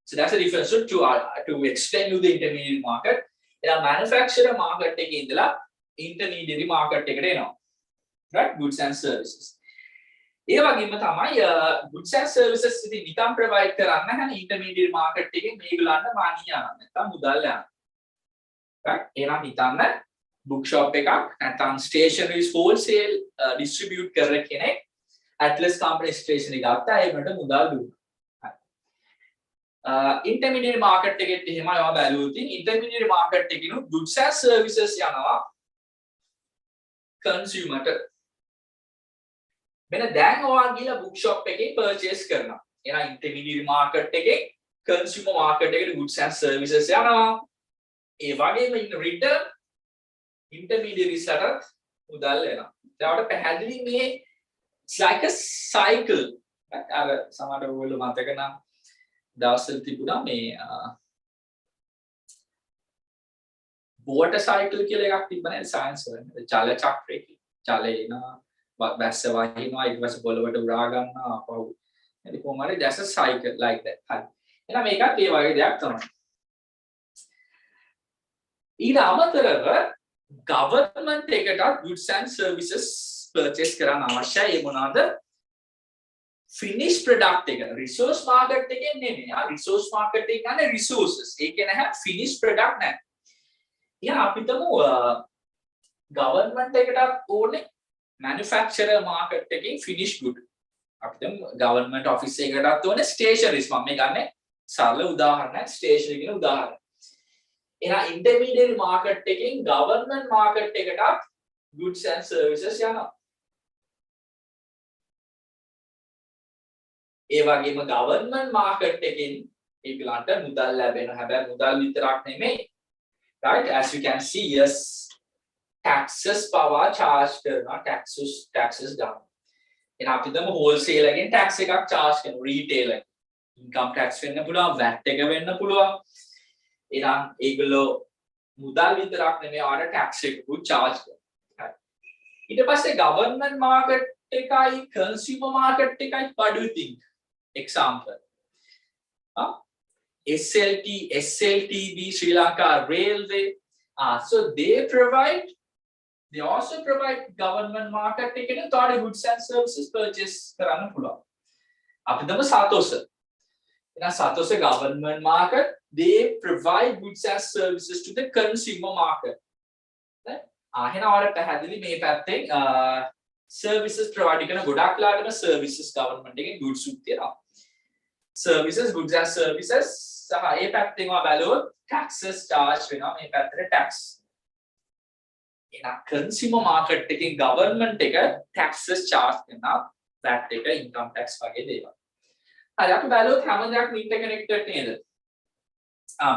So that's the difference to explain to the intermediate market. එහෙනම් manufacturer market එකේ ඉඳලා intermediary market එකට එනවා. Right? Goods and services. ඒ වගේම තමයි goods and services ඉතින් නිකම් provide කරන්න නැහැ intermediate market එකෙන් මේගොල්ලන්ට money යනවා. නැත්නම් මුදල් යනවා. right? එහෙනම් හිතන්න bookshop එකක් නැත්නම් stationeries wholesale distribute කරන කෙනෙක් Atlas company stationery ගත්තා ඒකට මුදල් දුන්නා. intermediate market එකෙත් එහෙමයි ඔයා බැලුවොත් intermediate market එකකිනු goods and services යනවා consumer ට. මෙන්න දැන් ඔයා ගිහලා bookshop එකේ purchase කරනවා. එහෙනම් intermediate market එකේ consumer market එකට goods and services යනවා. ඒ වගේම in return intermediaries ලට මුදල් එනවා. ඒකට පැහැදිලි මේ it's like a cycle. අර සමහර ඔයගොල්ලෝ මතක නම් දවස්වල තිබුණා මේ water cycle කියලා එකක් තිබ්බනේ සයන්ස් වල. ජල චක්‍රය කියලා. ජලය එනවා, වැස්ස වහිනවා, ඊට පස්සේ පොළවට උරා ගන්නවා, අපහු. එතකොට කොහොම හරි that's a cycle like that. හරි. එහෙනම් මේකත් ඒ වගේ දෙයක් තමයි. ඊට අමතරව government එකට goods and services purchase කරන්න අවශ්‍යයි. ඒ මොනවාද? finished product එක. resource market එකෙන් නෙමෙයි. resource market එක කියන්නේ resources. ඒක නැහැ finished product නැහැ. ඉතින් අපිටම government එකටත් ඕනේ manufacturer market එකේ finished good. අපිටම government office එකකටත් ඕනේ stationeries. මම මේ ගන්නේ සරල උදාහරණයක් stationery කියන උදාහරණය. එහෙනම් intermediary market එකෙන් government market එකට goods and services යනවා. ඒ වගේම government market එකෙන් ඒගලන්ට මුදල් ලැබෙනවා. හැබැයි මුදල් විතරක් නෙමෙයි. Right? As you can see, yes, taxes power charge කරනවා. taxes down. එහෙනම් අපි දම wholesale එකෙන් tax එකක් charge කරනවා. retail එක. income tax වෙන්න පුළුවන්, VAT එක වෙන්න පුළුවන්. එහෙනම් ඒගොල්ලෝ මුදල් විතරක් නෙමෙයි ආර tax එකකුත් charge කරනවා. ඊට පස්සේ government market එකයි consumer market එකයි what do you think? Example. SLTB Sri Lanka Railway. So they also provide government market එකේ තොරි goods and services purchase කරන්න පුළුවන්. අපි දම සතෝස. එහෙනම් සතෝස government market they provide goods and services to the consumer market. එහෙනම් ඔයාලට පැහැදිලි මේ පැත්තෙන් services provide කරන ගොඩක් ලාගෙන services government එකේ goods උත් තියෙනවා. services goods and services සහ ඒ පැත්තෙන් ඔයා බැලුවොත් taxes charge වෙනවා මේ පැත්තට tax. එහෙනම් consumer market එකේ government එක taxes charge කරනවා VAT එක income tax වගේ දේවල්. හරි අපි බැලුවොත් හැම දෙයක්ම interconnected නේද?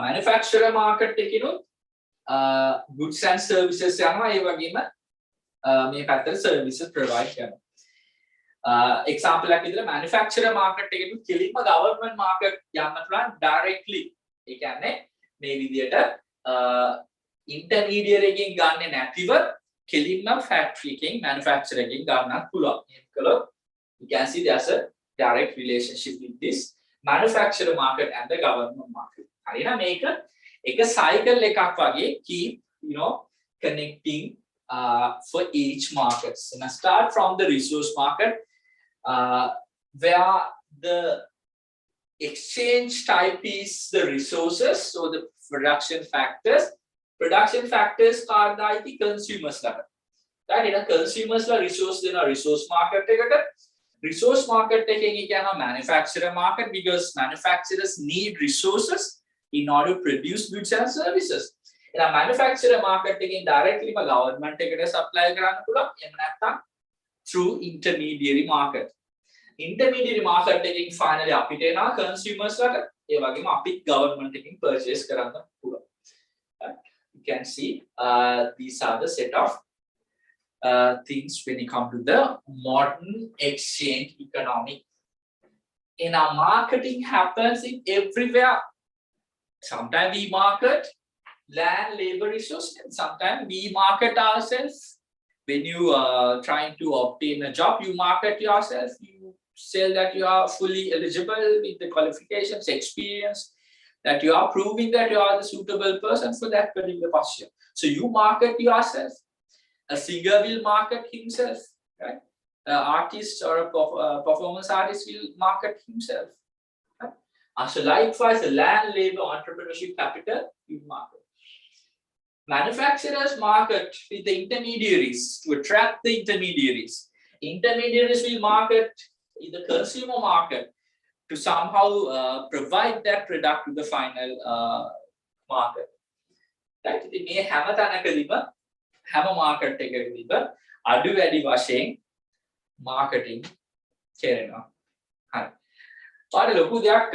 manufacturer market එකේනොත් goods and services යනවා ඒ වගේම මේ පැත්තට services provide කරනවා. example එකක් විදිහට manufacturer market එකේ කෙලින්ම government market යන්න පුළුවන් directly. ඒ කියන්නේ මේ විදිහට intermediary එකකින් ගන්නෙ නැතිව කෙලින්ම factory එකකින් manufacturer එකකින් ගන්නත් පුළුවන්. එහෙම කළොත් you can see there's a direct relationship with this manufacturer market and the government market. හරිනම් මේක එක cycle එකක් වගේ keep connecting for each market. So now start from the resource market, where the exchange type is the resources, so the production factors. Production factors are the consumers level. That in a consumers la resource in a resource market. Resource market taking a manufacturer market because manufacturers need resources in order to produce goods and services. In a manufacturer market taking directly by government take a supply through intermediary market. Intermediary market taking finally apitena consumers government taking purchase. You can see these are the set of things when it comes to the modern exchange economy. In our marketing happens in everywhere. Sometimes we market land, labor, resource, and sometimes we market ourselves. When you are trying to obtain a job, you market yourself. You say that you are fully eligible with the qualifications, experience, that you are proving that you are the suitable person for that particular position. So you market yourself. A singer will market himself, right? An artist or a performance artist will market himself. Right? So likewise, the land, labor, entrepreneurship capital will market. Manufacturers market with the intermediaries to attract the intermediaries. Intermediaries will market in the consumer market to somehow provide that product to the final market. Right? It may have a have a market එකකදීම අඩු වැඩි වශයෙන් marketing කරනවා. හරි. පාඩේ ලොකු දෙයක්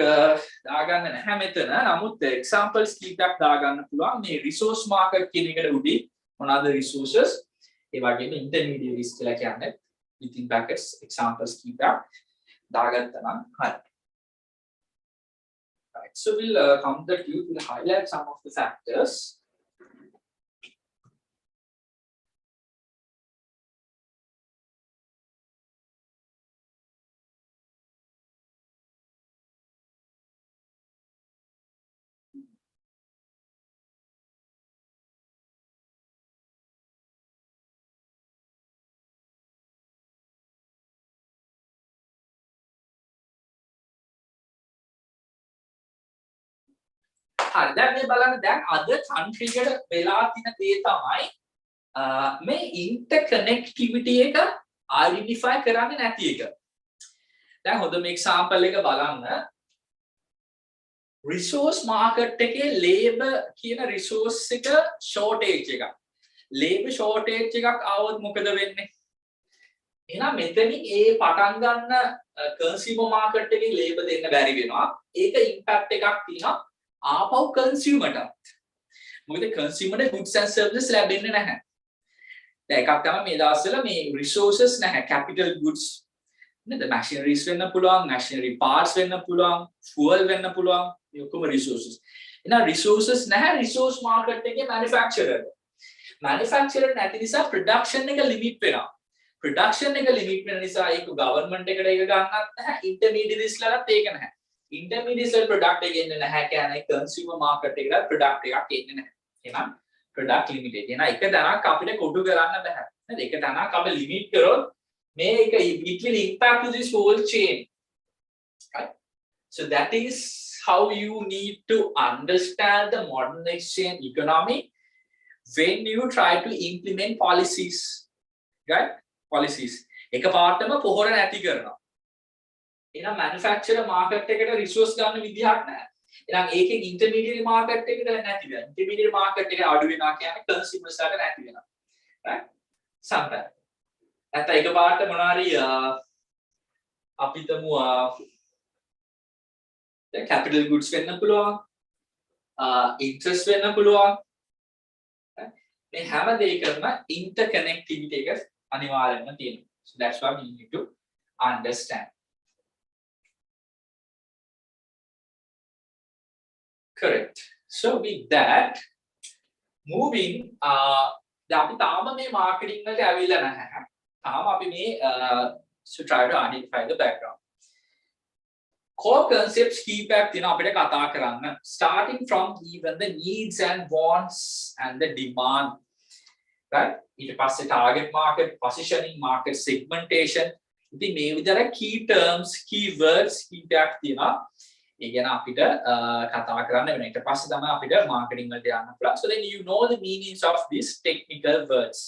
දාගන්න නැහැ මෙතන. නමුත් examples කීපයක් දාගන්න පුළුවන්. මේ resource market කියන එකට උඩින් මොනවාද resources? ඒ වගේම intermediaries කියලා කියන්නේ within brackets examples කීපයක් දාගත්තා නම් හරි. Right. So we'll come to you to highlight some of the factors. හරි දැන් මේ බලන්න දැන් අද country එකට වෙලා තියෙන දේ තමයි මේ interconnectivity එක identify කරන්නේ නැති එක. දැන් හොඳ මේ example එක බලන්න resource market එකේ labor කියන resource එක shortage එකක්. labor shortage එකක් ආවොත් මොකද වෙන්නේ? එහෙනම් මෙතනින් ඒ පටන් ගන්න consumer market එකේ labor දෙන්න බැරි වෙනවා. ඒක impact එකක් තියෙනවා ආපහු consumerට. මොකද consumer goods and services ලැබෙන්නේ නැහැ. දැන් එකක් තමයි මේ දවස්වල මේ resources නැහැ capital goods නේද machineries වෙන්න පුළුවන් machinery parts වෙන්න පුළුවන් fuel වෙන්න පුළුවන් මේ ඔක්කොම resources. එහෙනම් resources නැහැ resource market එකේ manufacturer නැති නිසා production එක limit වෙනවා. production එක limit වෙන නිසා ඒක government එකට ඒක ගන්නත් නැහැ intermediaries ලලත් ඒක නැහැ. intermediaries වල product එක එන්නේ නැහැ කියන්නේ consumer market එකට product එකක් එන්නේ නැහැ. එහෙනම් product limited. එහෙනම් එක තැනක් අපිට කොටු කරන්න බෑ. නේද? එක තැනක් අපි limit කරොත් මේක it will impact to this whole chain. Right? So that is how you need to understand the modern exchange economy when you try to implement policies. Right? Policies. එක පාටම පොහොර නැති කරනවා. එහෙනම් manufacturer market එකට resource ගන්න විදිහක් නැහැ. එහෙනම් ඒකෙන් intermediary market එකට නැති වෙනවා. intermediary market එක අඩු වෙනවා කියන්නේ consumers ලාට නැති වෙනවා. right? sometimes. නැත්නම් එක පාට මොනවාරි අපි තමු capital goods වෙන්න පුළුවන්. interest වෙන්න පුළුවන්. මේ හැම දෙයකම interconnectivity එක අනිවාර්යෙන්ම තියෙනවා. So that's why we need to understand. Correct. So with that, moving, අපි තාම මේ marketing වලට ඇවිල්ලා නැහැ. තාම අපි මේ so try to identify the background. Core concepts කීපයක් තියෙනවා අපිට කතා කරන්න. Starting from even the needs and wants and the demand. right? ඊට පස්සේ target market positioning market segmentation ඉතින් මේ විදිහට key terms keywords කීපයක් තියෙනවා ඒ ගැන අපිට කතා කරන්න වෙනවා ඊට පස්සේ තමයි අපිට marketing වලට යන්න පුළුවන් so then you know the meanings of these technical words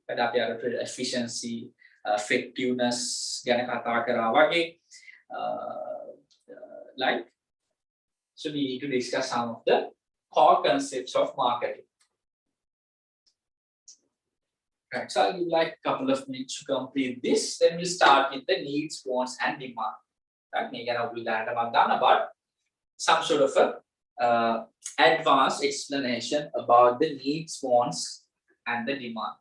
but අපි අර efficiency effectiveness ගැන කතා කරා වගේ like so we need to discuss some of the core concepts of marketing. Right, so I'll give like a couple of minutes to complete this. Then we'll start with the needs, wants, and demand. Right, we'll learn about some sort of a advanced explanation about the needs, wants, and the demand.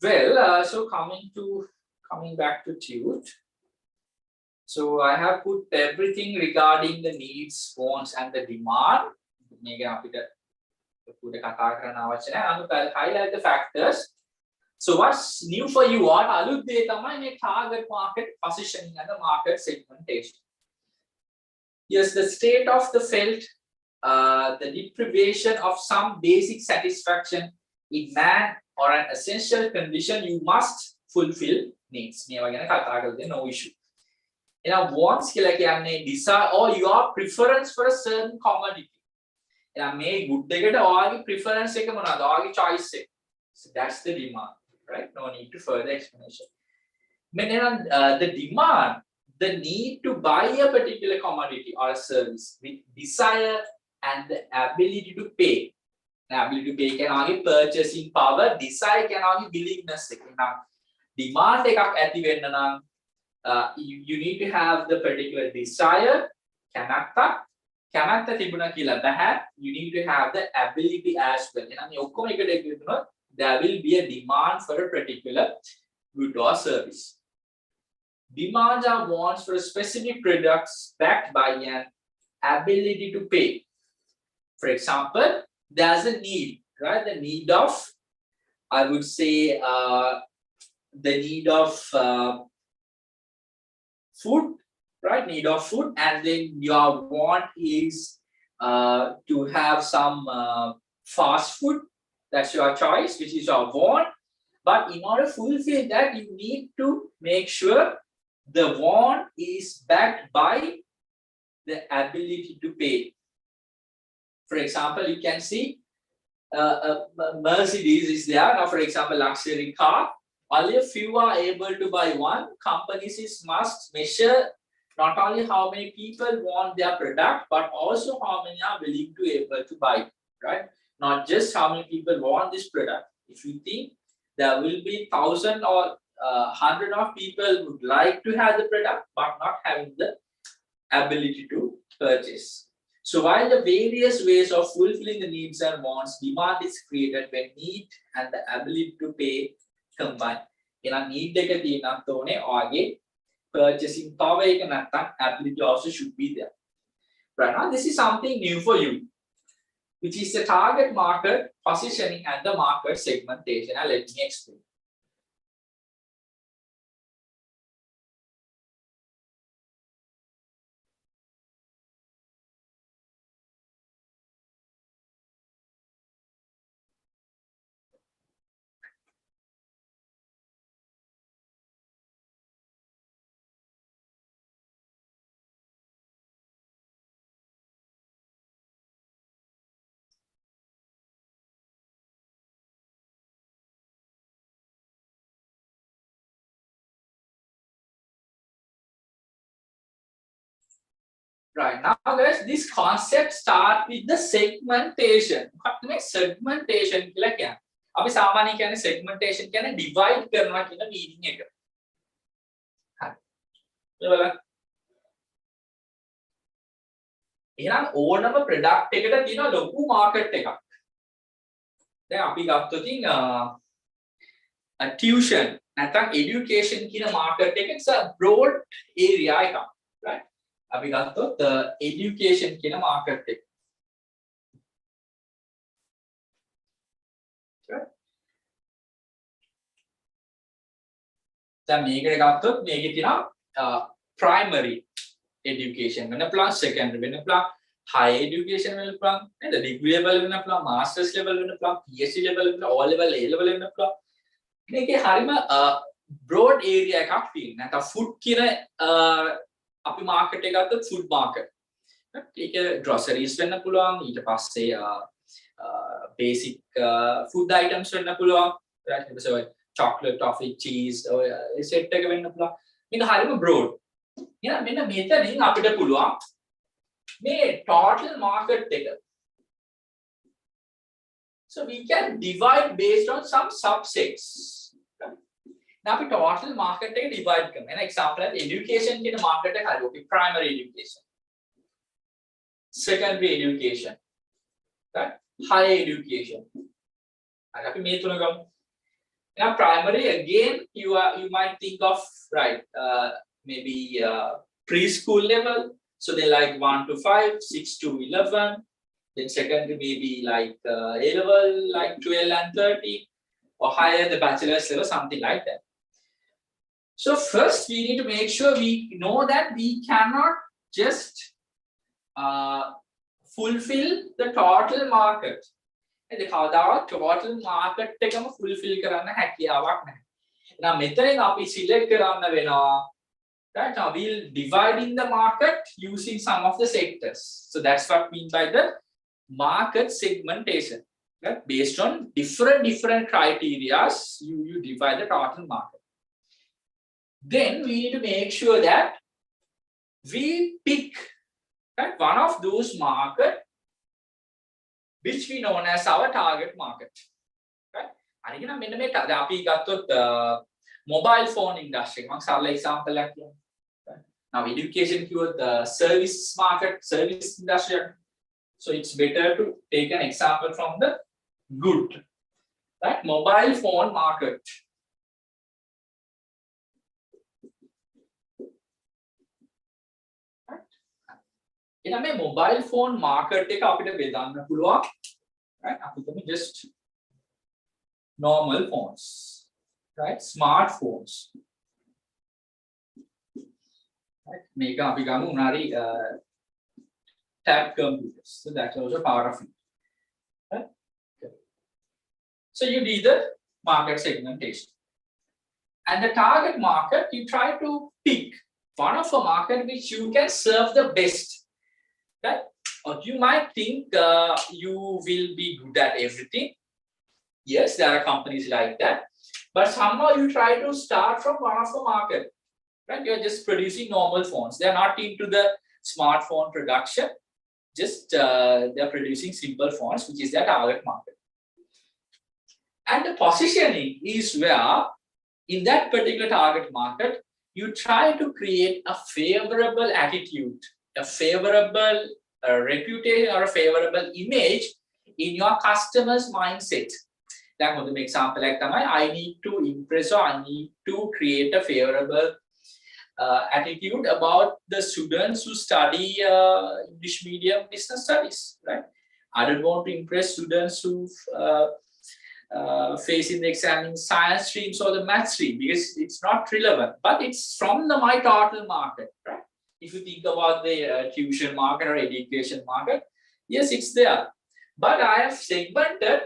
Right. Well, so coming back to Tute. So I have put everything regarding the needs, wants, and the demand. Highlight the factors. So what's new for you? What target market positioning and the market segmentation. Yes, the state of the felt, the deprivation of some basic satisfaction in man or an essential condition you must fulfill needs. No issue. Wants desire or your preference for a certain commodity. Good preference choice. So that's the demand, right? No need to further explanation. The demand, the need to buy a particular commodity or a service with desire and the ability to pay. The ability to pay can only purchasing power, desire can only willingness. Demand you need to have the particular desire, you need to have the ability as well. There will be a demand for a particular good or service. Demands are wants for specific products backed by an ability to pay. For example, there's a need, right? The need of, I would say, the need of food, right? Need of food, and then your want is to have some fast food. That's your choice, which is your want. But in order to fulfill that, you need to make sure the want is backed by the ability to pay. For example, you can see Mercedes is there. Now, for example, luxury car. Only a few are able to buy one. Companies must measure not only how many people want their product, but also how many are willing to able to buy it, right? Not just how many people want this product. If you think there will be 1,000 or 100 of people would like to have the product, but not having the ability to purchase. So while the various ways of fulfilling the needs and wants, demand is created when need and the ability to pay combine. Need purchasing power ability also should be there. Right now, this is something new for you, which is the target market positioning and the market segmentation. Now, let me explain. Right now, guys, this concept start with the segmentation. What means segmentation? අපි සාමාන්‍යයෙන් කියන්නේ segmentation කියන්නේ divide කරනවා කියන meaning එක. හරි. බලන්න. එහෙනම් ඕනම product එකකට තියෙන ලොකු market එකක්. දැන් අපි ගත්තොත් tuition නැත්නම් education කියන market එක it's a broad area එකක්. Right? අපි ගත්තොත් education කියන market එක. දැන් මේකට ගත්තොත් මේකේ තියෙනවා primary education වෙන්න පුළුවන්, secondary වෙන්න පුළුවන්, high education වෙන්න පුළුවන්, නේද? degree level වෙන්න පුළුවන්, masters level වෙන්න පුළුවන්, PhD level වෙන්න පුළුවන්, O level, A level වෙන්න පුළුවන්. මේකේ හරිම broad area එකක් තියෙනවා. නැත්නම් food කියන අපි market එක ගත්තොත් food market. ඒක groceries වෙන්න පුළුවන්, ඊට පස්සේ basic food items වෙන්න පුළුවන්, right? So chocolate, toffee, cheese ඒ set එක වෙන්න පුළුවන්. මේක හරිම broad. එහෙනම් මෙන්න මෙතනින් අපිට පුළුවන් මේ total market එක. So we can divide based on some subsets. Now we total market එක divide කරනවා. An example education කියන market එක හරි. Okay, primary education, secondary education, right? Higher education. හරි අපි මේ තුන ගමු. Now primary again you might think of, right, maybe preschool level, so they like 1 to 5, 6 to 11. Then secondary maybe like A level like 12 and 13, or higher the bachelor's level, something like that. So first we need to make sure we know that we cannot just fulfill the total market. The total market එකම fulfill කරන්න හැකියාවක් නැහැ. එහෙනම් මෙතනින් අපි select කරන්න වෙනවා, right? Now we'll divide in the market using some of the sectors. So that's what mean by the market segmentation. Right? Based on different criteria, you divide the total market. Then we need to make sure that we pick, right, one of those market which we known as our target market. Right? අනිකන මෙන්න මේ අපි ගත්තොත් mobile phone industry මම සරල example එකක් කියන්නම්. Now education කිව්වොත් service market, service industry. So it's better to take an example from the good, right? Mobile phone market. එහෙනම් මේ mobile phone market එක අපිට බෙදන්න පුළුවන්, right? අපි තමයි just normal phones, right? Smartphones. Right? මේක අපි ගමු උනාරි tab computers. So that's also part of it. Right? Okay. So you do the market segmentation. And the target market, you try to pick one of a market which you can serve the best. Right? Or you might think you will be good at everything. Yes, there are companies like that. But somehow you try to start from one of the market. Right? You're just producing normal phones. They're not into the smartphone production. Just they're producing simple phones, which is their target market. And the positioning is where, in that particular target market, you try to create a favorable attitude, a favorable reputation, or a favorable image in your customer's mindset. Like one example, like I need to impress, or I need to create a favorable attitude about the students who study English medium business studies, right? I don't want to impress students who facing the exam in science streams or the math stream, because it's not relevant, but it's from my total market, right? If you think about the tuition market or education market, yes, it's there, but I have segmented,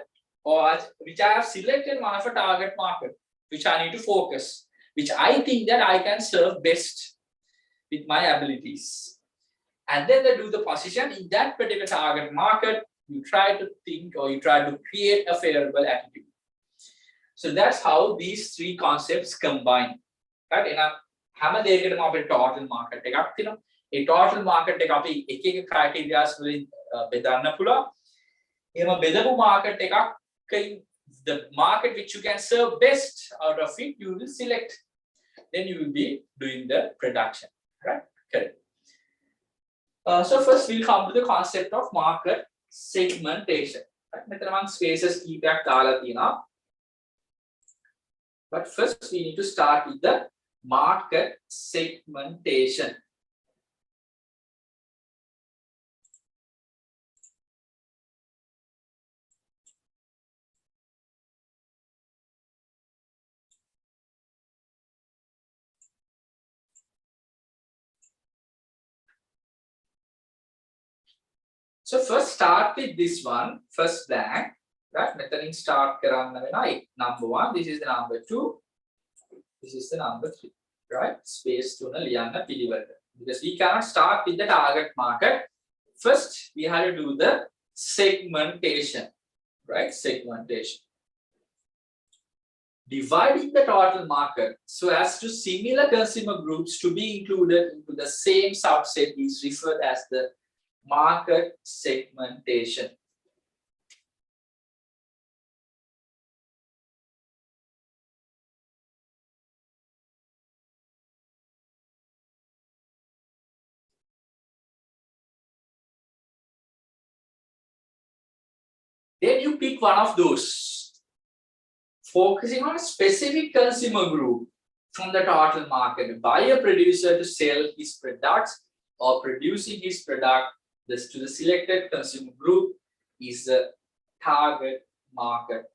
or which I have selected one of a target market, which I need to focus, which I think that I can serve best with my abilities. And then they do the position in that particular target market. You try to think, or you try to create a favorable attitude. So that's how these three concepts combine. Right? හැම දෙයකටම අපේ total market එකක් තියෙනවා. ඒ total market එක අපි එක එක criteria වලින් බෙදන්න පුළුවන්. එහෙම බෙදපු market එකක් the market which you can serve best out of it, you will select. Then you will be doing the production. Right? Correct. So first we'll come to the concept of market segmentation. Right? මෙතන මම spaces කීපයක් දාලා තියෙනවා. But first we need to start with the market segmentation. So first start with this one, first blank, right? Methoding start කරන්න වෙනවා. Number 1, this is the number 2, this is the number 3, right? Space තුන ලියන්න පිළිවෙලට. Because we cannot start with the target market. First, we have to do the segmentation, right? Segmentation. Dividing the total market so as to similar consumer groups to be included into the same subset is referred as the market segmentation. Then you pick one of those, focusing on a specific consumer group from the total market. Buy a producer to sell his products or producing his product this to the selected consumer group is the target market.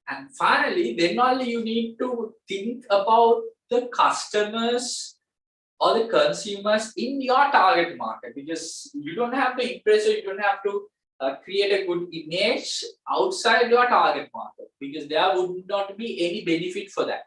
And finally, then only you need to think about the customers or the consumers in your target market, because you don't have to impress or you don't have to create a good image outside your target market, because there would not be any benefit for that.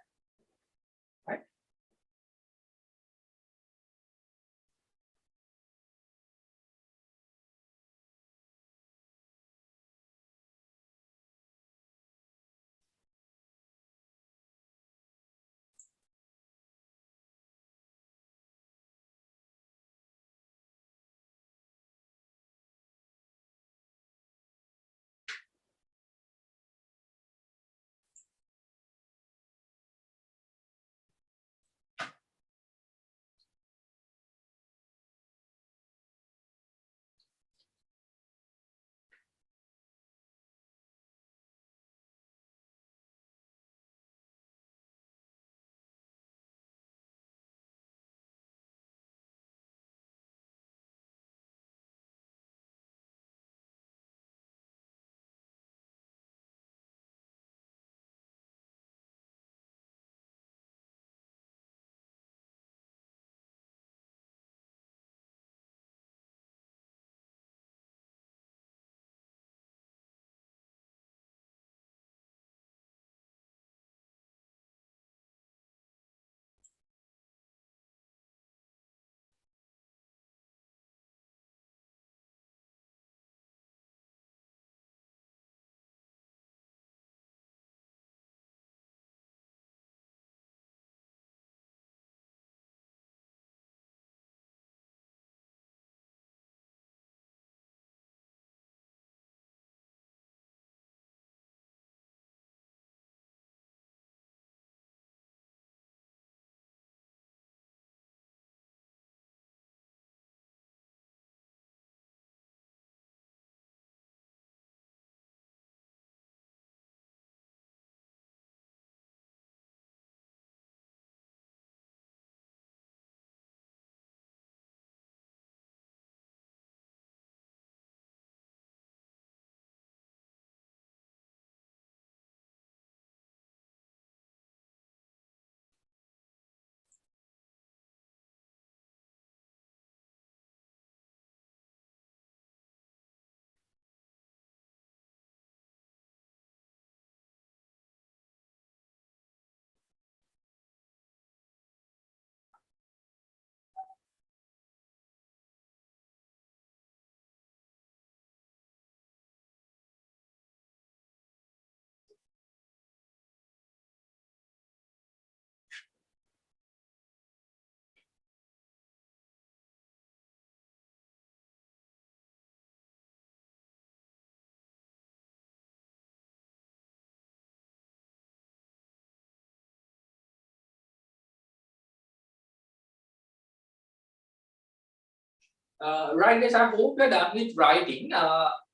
Right, guys, I hope you're done with writing.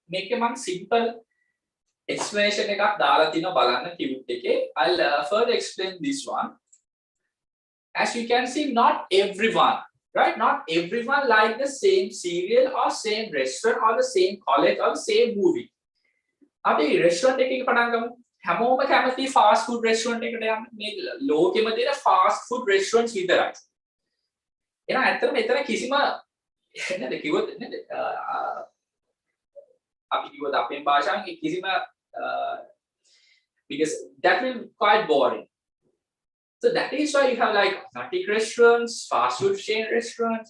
Make a simple explanation එකක් දාලා තිනවා බලන්න tube එකේ. I'll further explain this one. As you can see, not everyone, right? Not everyone like the same cereal or same restaurant or the same college or the same movie. අපි restaurant එකක පටන් ගමු. හැමෝම කැමති fast food restaurant එකට යන්න. මේ ලෝකෙම තියෙන fast food restaurants විතරයි. එහෙනම් ඇත්තටම මෙතන කිසිම නේද කිව්වොත් නේද අපි කිව්වොත් අපේ භාෂාවෙන් කිසිම because that will be quite boring. So that is why you have like authentic restaurants, fast food chain restaurants.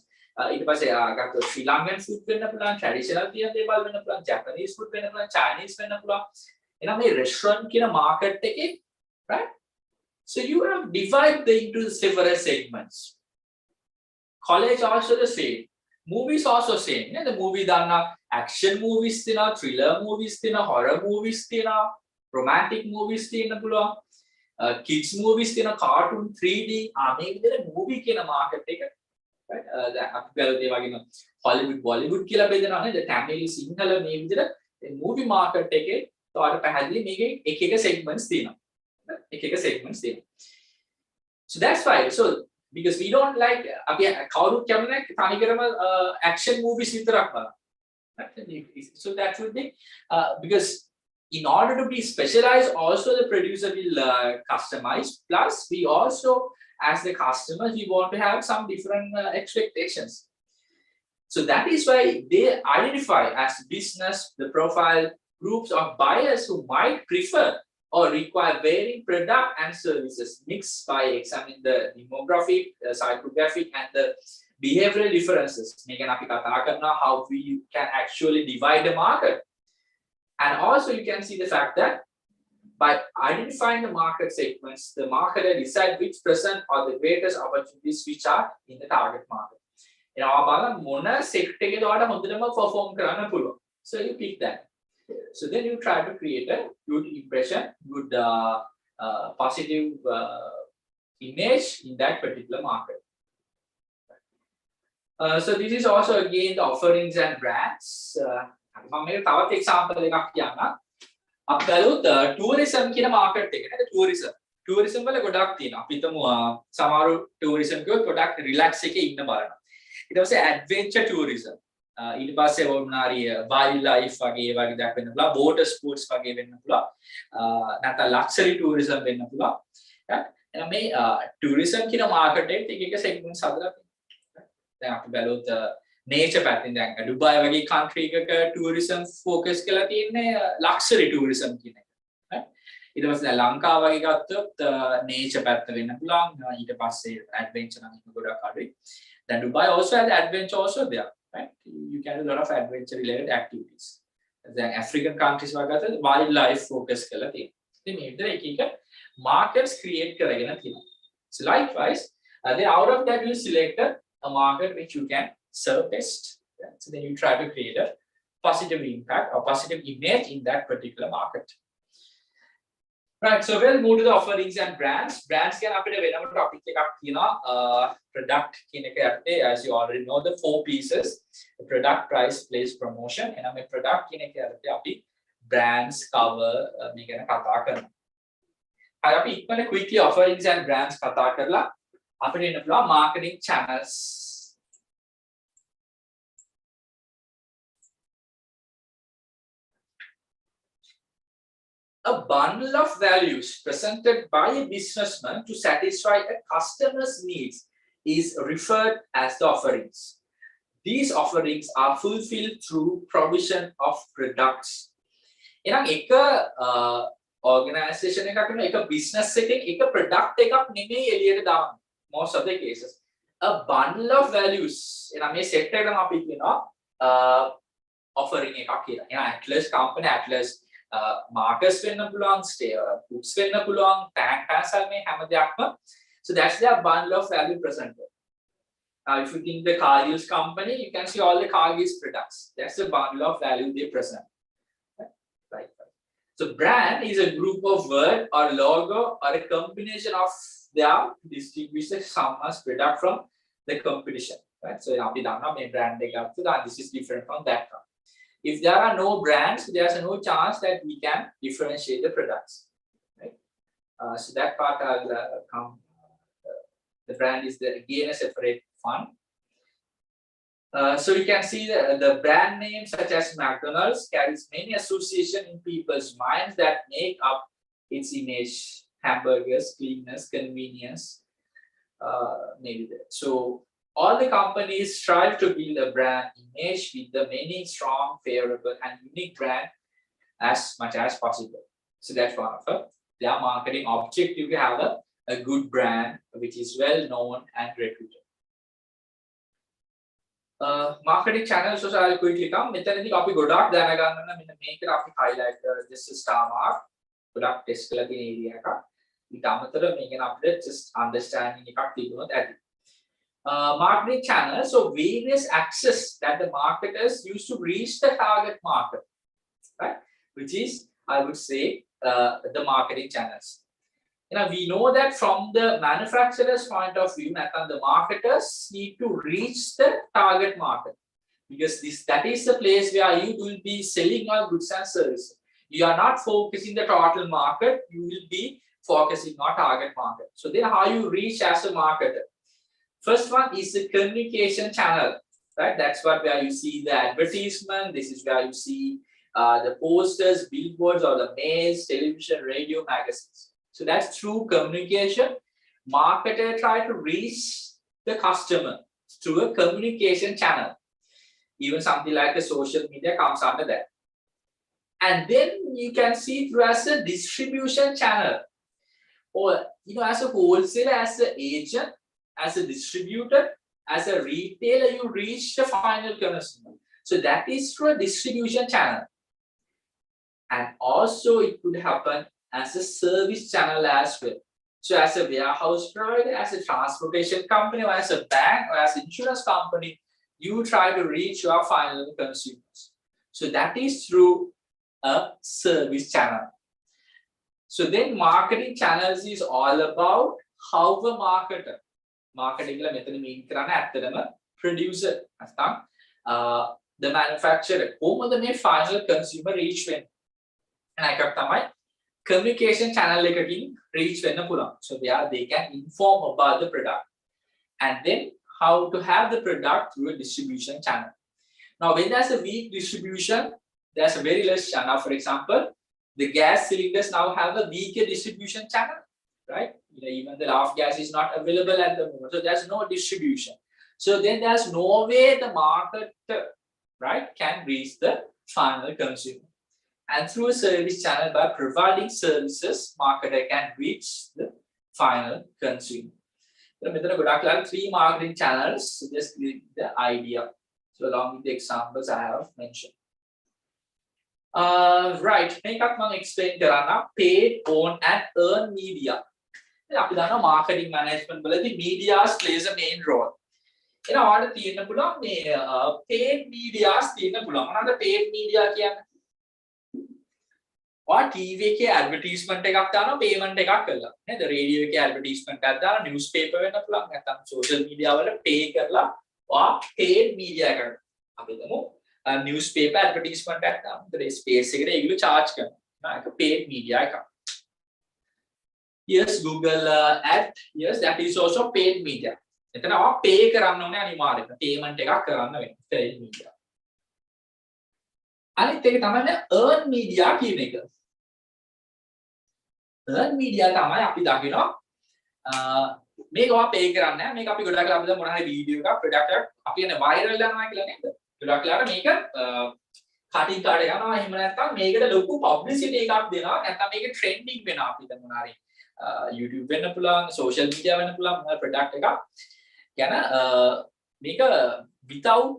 ඊට පස්සේ ගත්තොත් Sri Lankan food වෙන්න පුළුවන්, traditional තියෙන දේවල් වෙන්න පුළුවන්, Japanese food වෙන්න පුළුවන්, Chinese වෙන්න පුළුවන්. එහෙනම් මේ restaurant කියන market එකේ, right? So you have divided into several segments. College also the same. Movies also same. Yeah, the movie dana action movies තියෙනවා, thriller movies තියෙනවා, horror movies තියෙනවා, romantic movies තියෙන්න පුළුවන්. Kids movies තියෙනවා, cartoon 3D මේ විදිහට movie කියන market එක right දැන් අපි බලද්දී ඒ වගේම Hollywood Bollywood කියලා බෙදනවා නේද Tamil සිංහල මේ විදිහට movie market එකේ තවර පැහැදිලි මේකේ එක එක segments තියෙනවා එක එක segments තියෙනවා so that's why so because we don't like අපි කවුරුත් කැමති නැහැ තනිකරම action movies විතරක් බලන්න so that would be because in order to be specialized also the producer will customize plus we also as the customers we want to have some different expectations so that is why they identify as business the profile groups of buyers who might prefer or require varying product and services mixed by examining the demographic psychographic and the behavioral differences මේකෙන් අපි කතා කරනවා how we can actually divide the market. And also you can see the fact that by identifying the market segments, the marketer decide which present are the greatest opportunities which are in the target market. එනවා බලන්න මොන sector එකේද ඔයාලට හොඳටම perform කරන්න පුළුවන්. So you pick that. So then you try to create a good impression, good positive image in that particular market. So this is also again the offerings and brands. මම මේක තවත් example එකක් කියන්නම්. අපි බලුවොත් tourism කියන market එක නේද tourism වල ගොඩක් තියෙනවා. අපි හිතමු සමහර tourism කිව්වොත් ගොඩක් relax එකේ ඉන්න බලනවා. ඊට පස්සේ adventure tourism. ඊට පස්සේ වුණාරි wildlife වගේ ඒවා දෙයක් වෙන්න පුළුවන්. water sports වගේ වෙන්න පුළුවන්. නැත්නම් luxury tourism වෙන්න පුළුවන්. එහෙනම් මේ tourism කියන market එකේ එක එක segments හදලා තියෙනවා. දැන් අපි බලුවොත් nature පැත්තෙන් දැන් ඩුබායි වගේ country එකක tourism focus කරලා තියෙන්නේ luxury tourism කියන එක. right ඊට පස්සේ දැන් ලංකාව වගේ ගත්තොත් nature පැත්ත වෙන්න පුළුවන්. ඊට පස්සේ adventure නම් ගොඩක් අඩුයි. Then Dubai also has adventure also there. Right you can do a lot of adventure related activities. Then African countries වගේ ගත්තොත් wildlife focus කරලා තියෙනවා. ඉතින් මේ විතර එක එක markets create කරගෙන තියෙනවා. So likewise then out of that you select a market which you can serve best. Yeah. So then you try to create a positive impact or positive image in that particular market. Right, so we'll move to the offerings and brands. Brands can අපිට වෙනම topic එකක් තියෙනවා product කියන එක යටතේ as you already know the four pieces the product price place promotion and මේ product කියන එක යටතේ අපි brands cover මේ ගැන කතා කරනවා. හරි අපි ඉක්මනට quickly offerings and brands කතා කරලා අපිට එන්න පුළුවන් marketing channels. A bundle of values presented by a businessman to satisfy a customer's needs is referred as the offerings. These offerings are fulfilled through provision of products. එහෙනම් එක organization එකක් වෙන එක business එකකින් එක product එකක් නෙමෙයි එළියට දාන්නේ. Most of the cases. A bundle of values. එහෙනම් මේ set එක තමයි අපි කියනවා offering එකක් කියලා. එහෙනම් Atlas company Atlas markers වෙන්න පුළුවන් books වෙන්න පුළුවන් tank pencil මේ හැම දෙයක්ම so that's their bundle of value presented. If you think the Cargill's company you can see all the Cargill's products that's the bundle of value they present. Right. So brand is a group of word or logo or a combination of them to distinguish someone's product from the competition. right? So අපි දන්නවා මේ brand එක ගත්තා. This is different from that one. If there are no brands, there's no chance that we can differentiate the products, right? So that part I'll come. The brand is again a separate fund. So you can see the brand name such as McDonald's carries many association in people's minds that make up its image. Hamburgers, cleanness, convenience, maybe that. So all the companies strive to build a brand image with the many strong, favorable, and unique brand as much as possible. So that's one of their marketing objective to have a good brand which is well known and reputed. Marketing channels also I'll quickly come. මෙතනදී අපි ගොඩාක් දැනගන්න ඕන මෙන්න මේකට අපි highlight this is star mark ගොඩාක් test කරලා තියෙන area එකක්. ඊට අමතරව මේක ගැන අපිට just understanding එකක් තිබුණොත් ඇති. Marketing channels, so various access that the marketers use to reach the target market, right? Which is, I would say, the marketing channels. We know that from the manufacturer's point of view, the marketers need to reach the target market because that is the place where you will be selling your goods and services. You are not focusing the total market, you will be focusing on target market. So then how you reach as a marketer? First one is the communication channel, right? That's where you see the advertisement. This is where you see the posters, billboards, or the mails, television, radio, magazines. So that's through communication. Marketer try to reach the customer through a communication channel. Even something like a social media comes under that. And then you can see through as a distribution channel. Or as a wholesaler, as an agent, as a distributor, as a retailer, you reach the final consumer. So that is through a distribution channel. And also it could happen as a service channel as well. So as a warehouse provider, as a transportation company, or as a bank, or as an insurance company, you try to reach your final consumers. So that is through a service channel. So then marketing channels is all about how the marketer, marketing la මෙතන mean කරන්නේ ඇත්තටම producer නැත්නම් the manufacturer කොහොමද මේ final consumer reach වෙන්නේ. එකක් තමයි communication channel එකකින් reach වෙන්න පුළුවන්. So they can inform about the product and then how to have the product through a distribution channel. Now when there's a weak distribution, there's a very less channel. For example, the gas cylinders now have a weaker distribution channel, right? Even the off gas is not available at the moment, so there's no distribution. So then there's no way the marketer, right, can reach the final consumer. And through a service channel, by providing services, marketer can reach the final consumer. So මෙතන ගොඩක් ලාට 3 marketing channels, so just give the idea. So along with the examples I have mentioned. Right, මේකත් මම explain කරන්න paid, own and earn media. අපි දන්නවා marketing management වලදී medias plays a main role. ඔයාලට තියෙන්න පුළුවන් මේ paid medias තියෙන්න පුළුවන්. මොනවාද paid media කියන්නේ? ඔයා TV එකේ advertisement එකක් දානවා payment එකක් කරලා. නේද? radio එකේ advertisement එකක් දානවා newspaper වෙන්න පුළුවන්. නැත්නම් social media වල pay කරලා ඔයා paid media එකකට. අපි හිතමු newspaper advertisement එකක් දානවා. ඒතර space එකට ඒගොල්ලෝ charge කරනවා. ඒක paid media එකක්. Yes, Google ad. Yes, that is also paid media. එතන ඔයා pay කරන්න ඕනේ අනිවාර්යයෙන්ම. payment එකක් කරන්න වෙනවා. paid media. අනිත් එක තමයි earn media කියන එක. earn media තමයි අපි දකිනවා මේක ඔයා pay කරන්නේ නැහැ. මේක අපි ගොඩක් ලාභද මොන හරි වීඩියෝ එකක් ප්‍රොඩක්ට් එකක් අපි යන viral යනවා කියලා නේද? ගොඩක් ලාට මේක කටින් කාඩ යනවා. එහෙම නැත්නම් මේකට ලොකු publicity එකක් දෙනවා. නැත්නම් මේක trending වෙනවා. අපි දැන් මොන හරි YouTube වෙන්න පුළුවන්, social media වෙන්න පුළුවන් මොන product එකක්. යන මේක without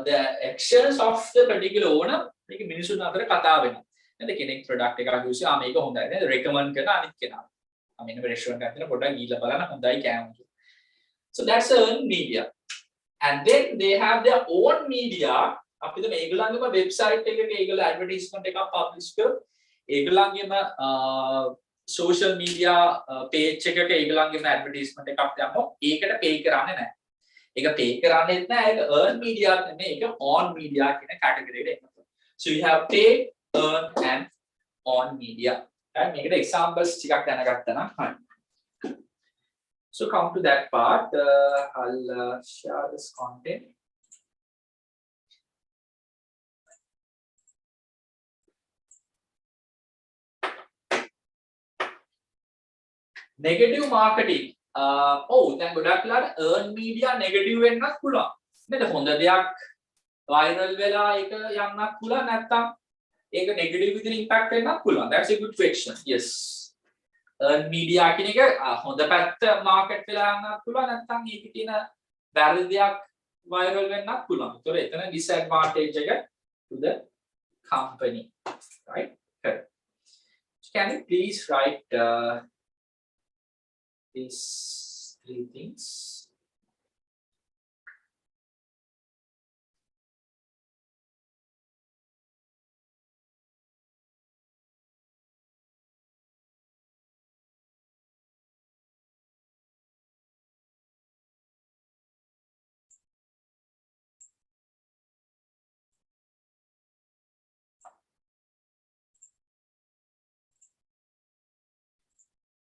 the actions of the particular owner මේක මිනිසුන් අතර කතා වෙනවා. නේද? කෙනෙක් product එකක් use ආ මේක හොඳයි නේද? recommend කරන අනිත් කෙනා. I mean restaurant එකක් තියෙන පොඩ්ඩක් ගිහිල්ලා බලන්න හොඳයි කෑම කියලා. So that's earned media. And then they have their own media. අපි දැන් මේගොල්ලන්ගේම website එකක ඒගොල්ලෝ advertisement එකක් publish කරලා ඒගොල්ලන්ගේම social media page එකක ඒගොල්ලන්ගේම advertisement එකක් දැම්මොත් ඒකට pay කරන්නේ නැහැ. ඒක pay කරන්නේත් නැහැ. ඒක earn media නෙමෙයි. ඒක on media කියන category එකට එනවා. So you have pay, earn and on media. right? මේකට examples ටිකක් දැනගත්තා නම් හරි. So come to that part. I'll share this content. Negative marketing. දැන් ගොඩක් වෙලාවට earn media negative වෙන්නත් පුළුවන්. නේද? හොඳ දෙයක් viral වෙලා ඒක යන්නත් පුළුවන් නැත්නම් ඒක negative විදිහට impact වෙන්නත් පුළුවන්. That's a good question. Yes. earn media කියන එක හොඳ පැත්ත market වෙලා යන්නත් පුළුවන් නැත්නම් ඒකේ තියෙන වැරදි දෙයක් viral වෙන්නත් පුළුවන්. ඒතකොට එතන disadvantage එක to the company. Right? Correct. So can you please write these three things?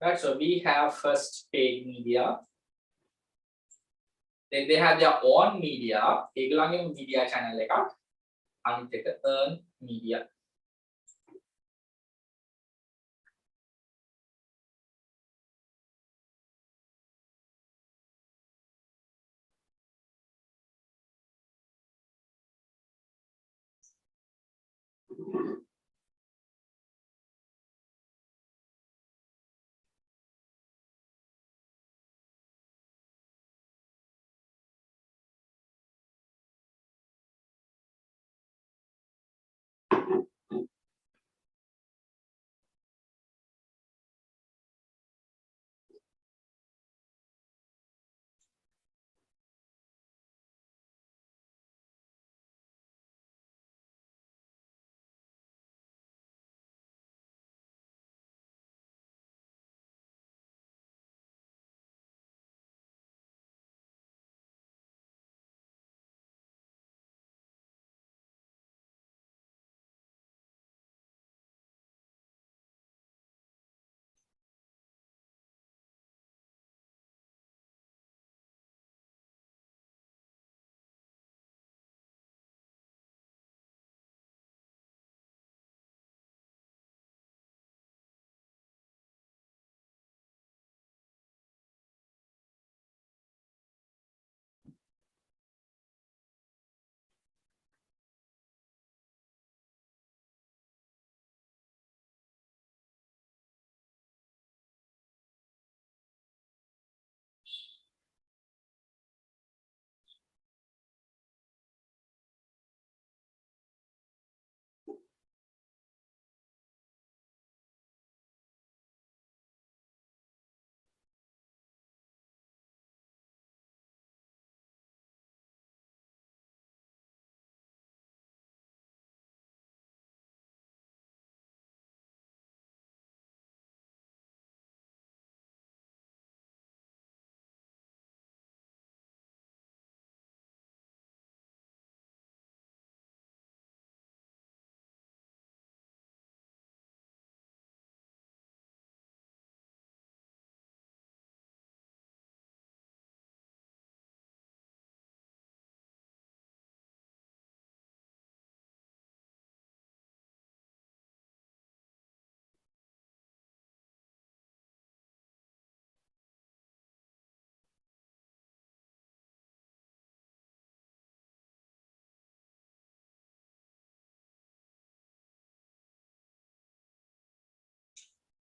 Right, so we have first paid media. Then they have their own media. ඒගොල්ලන්ගේ media channel එකක්. අනිත් එක earn media.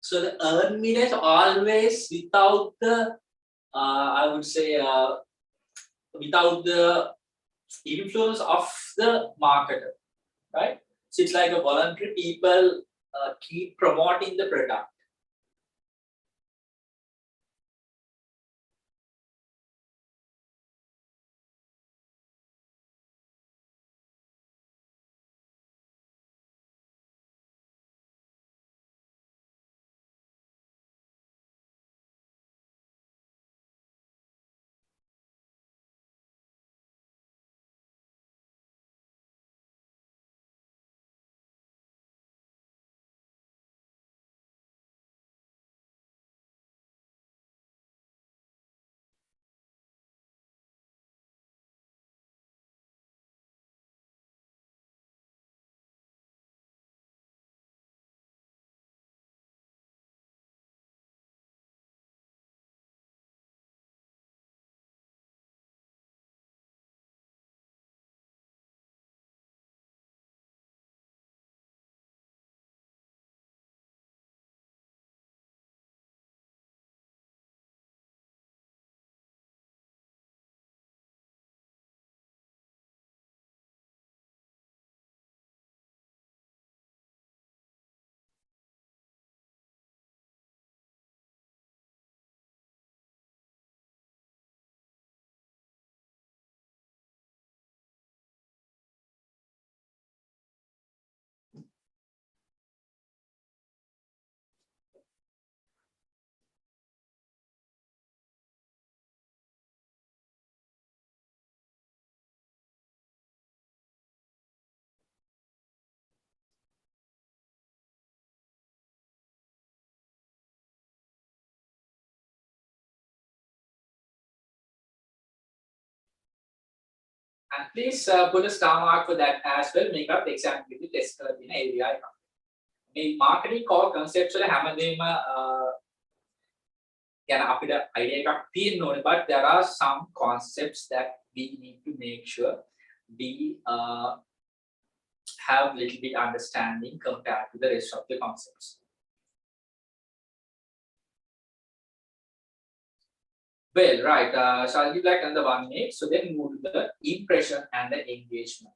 So the earn media is always without the, I would say, without the influence of the marketer, right? So it's like a voluntary people keep promoting the product. And please put a star mark for that as well. Make up exam with the test in area. මේ marketing core concepts වල හැමදේම ගැන අපිට idea එකක් තියෙන්න ඕනේ, but there are some concepts that we need to make sure we have little bit understanding compared to the rest of the concepts. Well, right. So I'll give like another 1 minute. So then move to the impression and the engagement.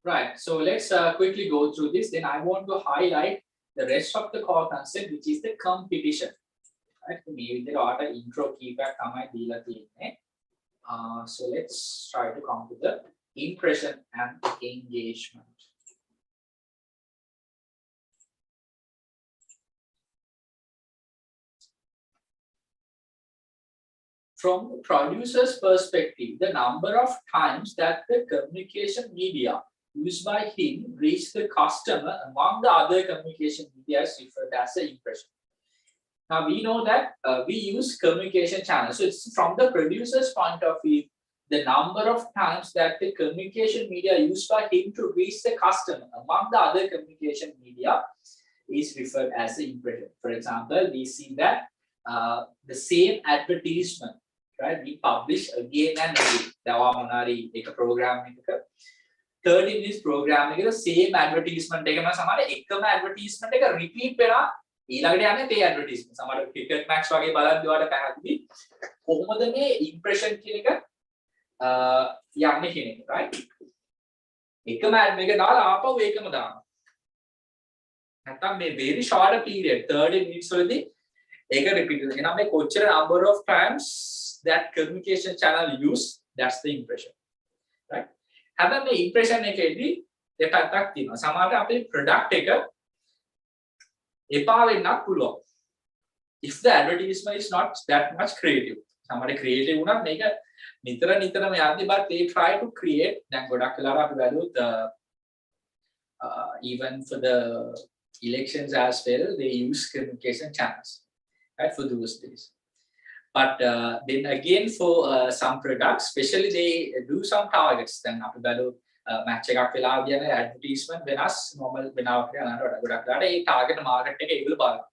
Right, so let's quickly go through this. Then I want to highlight the rest of the core concept, which is the competition. Right, maybe there are the intro keyback. So let's try to come to the impression and engagement. From the producer's perspective, the number of times that the communication media used by him reach the customer among the other communication media is referred as an impression. Now we know that we use communication channels. So it's from the producer's point of view, the number of times that the communication media used by him to reach the customer among the other communication media is referred as an impression. For example, we see that the same advertisement, right? We publish again and again. Dawa monari ek program එක 30 minutes program එකේ same advertisement එකම සමහර එකම advertisement එක repeat වෙලා ඊළඟට යන්නේ තේ advertisement. සමහර cricket match වගේ බලද්දී ඔයාලට පැහැදිලි කොහොමද මේ impression කියන එක යන්නේ කියන එක, right? එකම ad එක දාලා ආපහු ඒකම දානවා. නැත්නම් මේ very short period 30 minutes වලදී ඒක repeat වෙනවා. එහෙනම් මේ කොච්චර number of times that communication channel use, that's the impression, right? හැබැයි මේ impression එකේදී දෙපැත්තක් තියෙනවා. සමහරවිට අපේ product එක එපා වෙන්නත් පුළුවන්. If the advertisement is not that much creative. සමහර creative වුණත් මේක නිතරම යද්දි, but they try to create. දැන් ගොඩක් වෙලාවට අපි බැලුවොත් even for the elections as well, they use communication channels, right, for those days. But then again, for some products, especially they do some targets. Then අපි බැලුවොත් match එකක් වෙලා කියන advertisement වෙනස් normal වෙනාවක් යනකට වඩා ගොඩක් වෙලාට ඒ target market එක ඒගොල්ලෝ බලනවා.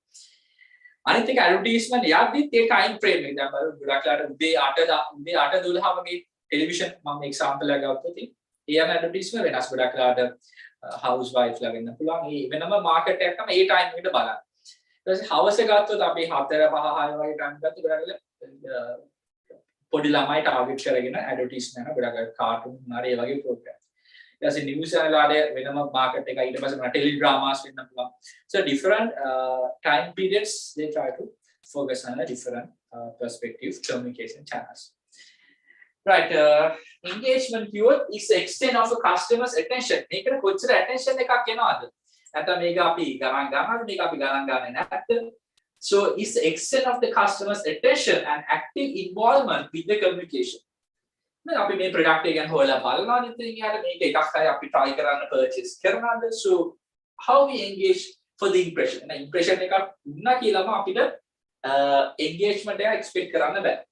අනිත් එක advertisement යද්දිත් ඒ time frame එක දැන් බලන්න ගොඩක් වෙලාට උදේ 8:12 වගේ television මම example එකක් ගත්තොත් ඒ යන advertisement වෙනස් ගොඩක් වෙලාට housewife ලා වෙන්න පුළුවන්. ඒ වෙනම market එකක් තමයි ඒ time එකට බලන්න. ඊට හවස ගත්තොත් අපි 4 5 6 වගේ ටයිම් ගත්තොත් ගොඩක් පොඩි ළමයි ටාගට් කරගෙන ඇඩ්වර්ටයිස්මන්ට් ගොඩක් කාටුන් හරි ඒ වගේ ප්‍රෝග්‍රෑම්. ඊට පස්සේ නිවුස් channel වල වෙනම මාකට් එකයි ඊට පස්සේ ටෙලි ඩ්‍රාමාස් වෙන්න පුළුවන්. So different time periods they try to focus on a different perspective communication channels. Right, engagement keyword is the extent of a customer's attention. මේකට කොච්චර attention එකක් එනවද? නැත්නම් මේක අපි ගණන් ගන්නවද මේක අපි ගණන් ගන්නේ නැත්ද? So is the extent of the customer's attention and active involvement with the communication. දැන් අපි මේ product එක ගැන හොයලා බලනවා නේද? ඉතින් මේක එකක් අය අපි try කරන්න purchase කරනවාද? So how we engage for the impression. and impression එකක් දුන්නා කියලාම අපිට engagement එක expect කරන්න බෑ.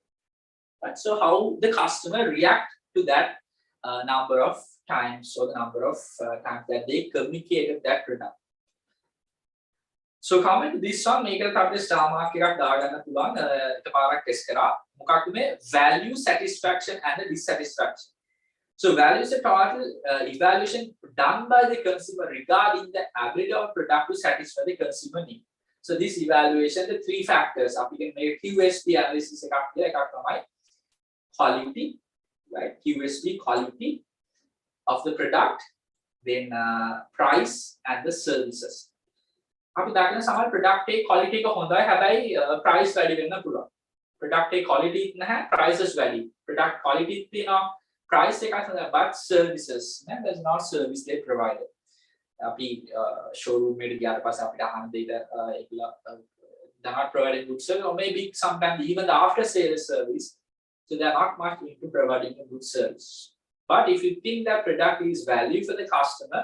Right? So how the customer react to that number of times or the number of times that they communicated that product. So coming to this one, මේකට අපිට star mark එකක් දාගන්න පුළුවන්. එකපාරක් test කරා. මොකක්ද මේ value, satisfaction and the dissatisfaction. So value is a total evaluation done by the consumer regarding the ability of product to satisfy the consumer need. So this evaluation, the three factors, අපි can make QSP analysis එකක් කියලා එකක් තමයි quality, right? QSP quality of the product, then price and the services. අපි දකින සමහර product එකේ quality එක හොඳයි හැබැයි price වැඩි වෙන්න පුළුවන්. product එකේ quality නැහැ prices වැඩි. product quality තියෙනවා price එකක් හොඳයි but services නේද there's not service they provided. අපි showroom එකට ගියාට පස්සේ අපිට අහන දෙයට ඒගොල්ලෝ they're not providing good service or maybe sometimes even the after sales service. So they are not much into providing a good service. But if you think that product is value for the customer,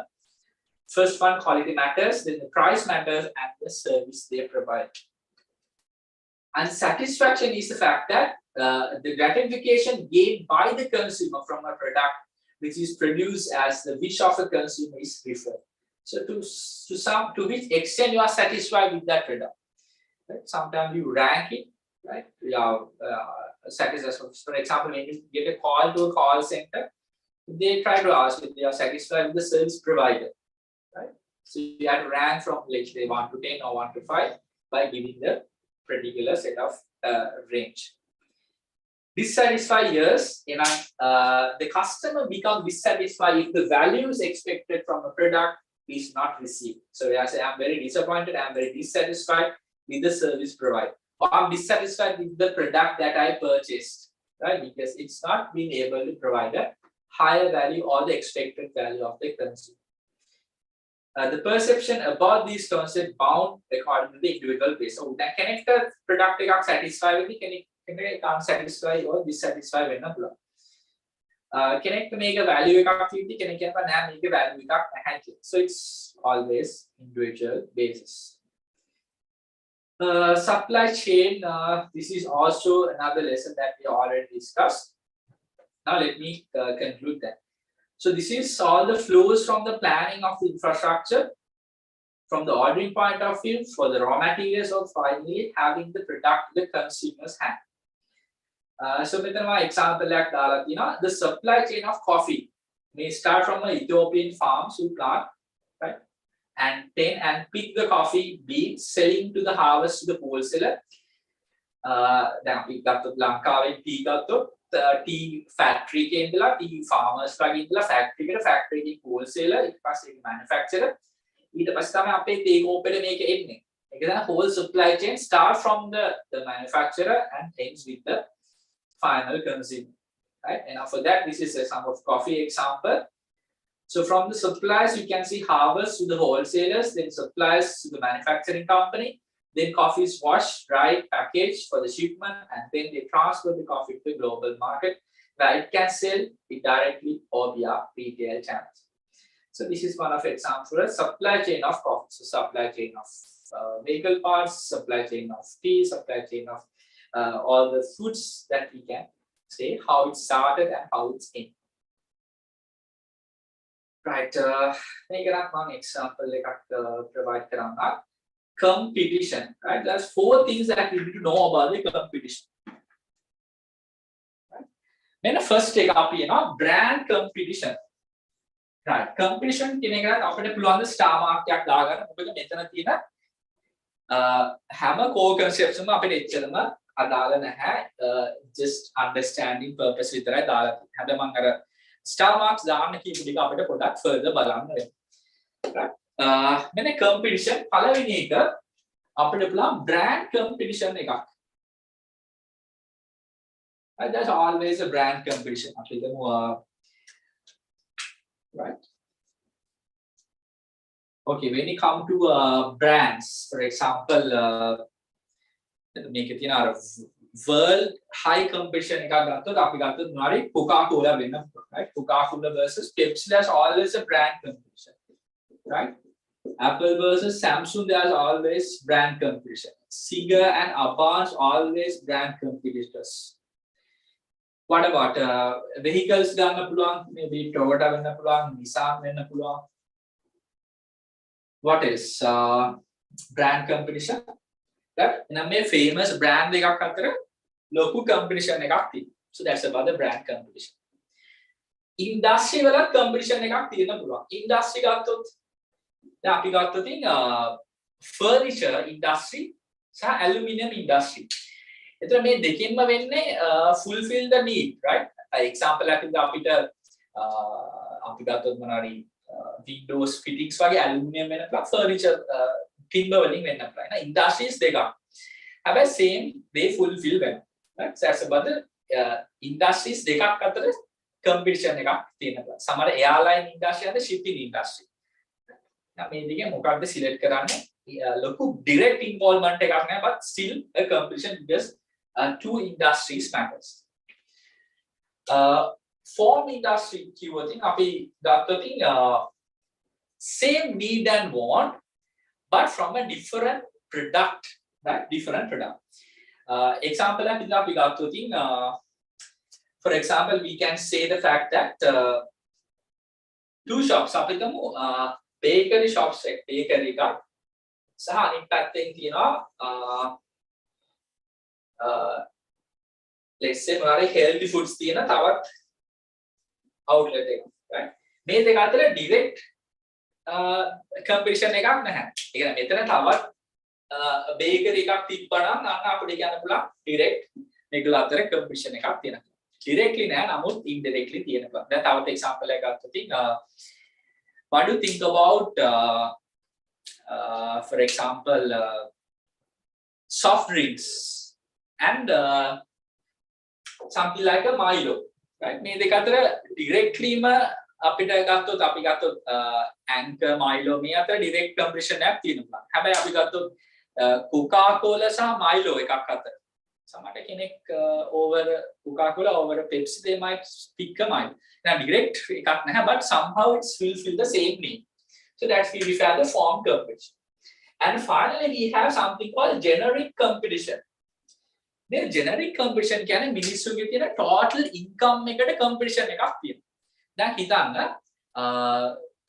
first one quality matters, then the price matters, and the service they provide. And satisfaction is the fact that the gratification gained by the consumer from a product which is produced as the wish of a consumer is referred. So to which extent you are satisfied with that product. Right? Sometimes you rank it, right? You are satisfied. For example, when you get a call to a call center, they try to ask if they are satisfied with the service provider. Right? So you have to rank from let's say 1 to 10 or 1 to 5 by giving the particular set of range. Dissatisfied, yes, the customer becomes dissatisfied if the values expected from a product is not received. So I say I'm very disappointed, I'm very dissatisfied with the service provided, or I'm dissatisfied with the product that I purchased, right? Because it's not being able to provide a higher value or the expected value of the consumer. The perception about these concepts bound according to the individual base. So that connector product එකක් satisfy වෙන්නේ කෙනෙක් unsatisfy or dissatisfy වෙන්න පුළුවන්. කෙනෙක් මේක value එකක් තියෙද්දි කෙනෙක් කියනවා නෑ මේක value එකක් නැහැ කියලා. So it's always individual basis. Supply chain, this is also another lesson that we already discussed. Now let me conclude that. So this is all the flows from the planning of the infrastructure, from the ordering point of view, for the raw materials, or finally having the product in the consumer's hand. So මෙතන example එකක් දාලා තියෙනවා the supply chain of coffee may start from an Ethiopian farm to plant, right? And pick the coffee beans, selling to the harvest to the wholesaler. දැන් අපි ගත්තොත් ලංකාවේ tea ගත්තොත් tea factory එකේ ඉඳලා tea farmers ලාගේ ඉඳලා factory එකේ wholesaler ඊට පස්සේ manufacturer ඊට පස්සේ තමයි අපේ tea කෝපෙට මේක එන්නේ. ඒක තමයි whole supply chain start from the manufacturer and ends with the final consumer, right? And for that this is some of coffee example. So from the suppliers you can see harvest to the wholesalers, then suppliers to the manufacturing company. Then coffee is washed, dried, packaged for the shipment, and then they transfer the coffee to the global market where it can sell it directly or via retail channels. So this is one of example of supply chain of coffee. So supply chain of vehicle parts, supply chain of tea, supply chain of all the foods that we can say how it started and how it's in. Right, මේකත් මම example එකක් provide කරනවා. Competition, right? There's 4 things that you need to know about the competition. Right? Then the first එක අපි එනවා brand competition. Right, competition කියන එකත් අපිට පුළුවන් star mark එකක් දාගන්න. මොකද මෙතන තියෙන හැම core concepts එකම අපිට එච්චරම අදාළ නැහැ. Just understanding purpose විතරයි දාලා තියෙන්නේ. හැබැයි මම අර star marks දාන්න කියපු ටික අපිට පොඩ්ඩක් further බලන්න වෙනවා. මෙන්න competition පළවෙනි එක අපිට පුළුවන් brand competition එකක්. There's always a brand competition. අපි හිතමු right. Okay, when it come to brands, for example, මේක තියෙන අර world high competition එකක් ගත්තොත් අපි ගත්තොත් මොනවාරි Coca-Cola වෙන්න පුළුවන්, right? Coca-Cola versus Pepsi, there's always a brand competition, right? Apple versus Samsung, there's always brand competition. Singer and Abbas, always brand competitors. What about vehicles ගන්න පුළුවන්, maybe Toyota වෙන්න පුළුවන්, Nissan වෙන්න පුළුවන්. What is brand competition? Right? Now, මේ famous brand එකක් අතර ලොකු competition එකක් තියෙනවා. So that's about the brand competition. Industry වල competition එකක් තියෙන්න පුළුවන්. Industry ගත්තොත් දැන් අපි ගත්තොත් furniture industry සහ aluminium industry. එතන මේ දෙකෙන්ම වෙන්නේ fulfill the need, right? Example එකකින් අපිට අපි ගත්තොත් මොනවාරි windows fittings වගේ aluminium වෙන furniture timber වලින් වෙන්න පුළුවන්. Industries දෙකක්. හැබැයි same they fulfill වෙනවා. Right? So that's about the industries දෙකක් අතර competition එකක් තියෙනවා. සමහර airline industry and shipping industry. මේ දෙකෙන් මොකක්ද select කරන්නේ? ලොකු direct involvement එකක් නැහැ, but still a competition because two industries matters. Form industry කිව්වොත් අපි ගත්තොත් same need and want but from a different product, right? Different product. Example එකක් අපි ගත්තොත් for example we can say the fact that two shops අපි ගමු bakery shops එක bakery එකක් සහ අනිත් පැත්තෙන් තියෙනවා let's say මොනවාරි healthy foods තියෙන තවත් outlet එක, right? මේ දෙක අතර direct competition එකක් නැහැ. ඒ කියන්නේ මෙතන තවත් bakery එකක් තිබ්බනම් අන්න අපිට කියන්න පුළුවන් direct මේකල අතර competition එකක් තියෙනවා. Directly නෑ, නමුත් indirectly තියෙනවා. දැන් තවත් example එකක් ගත්තොත් what do you think about for example soft drinks and something like a Milo, right? මේ දෙක අතර directlyම අපිට ගත්තොත් අපි ගත්තොත් Anchor Milo මේ අතර direct competition එකක් තියෙනවා. හැබැයි අපි ගත්තොත් Coca-Cola සහ Milo එකක් අතර සමහර කෙනෙක් over Coca-Cola over Pepsi they might pick a Milo. Now direct එකක් නැහැ, but somehow it's fulfill the same need. So that's we refer the form competition. And finally we have something called generic competition. මේ generic competition කියන්නේ මිනිස්සුන්ගේ තියෙන total income එකට competition එකක් තියෙනවා. දැන් හිතන්න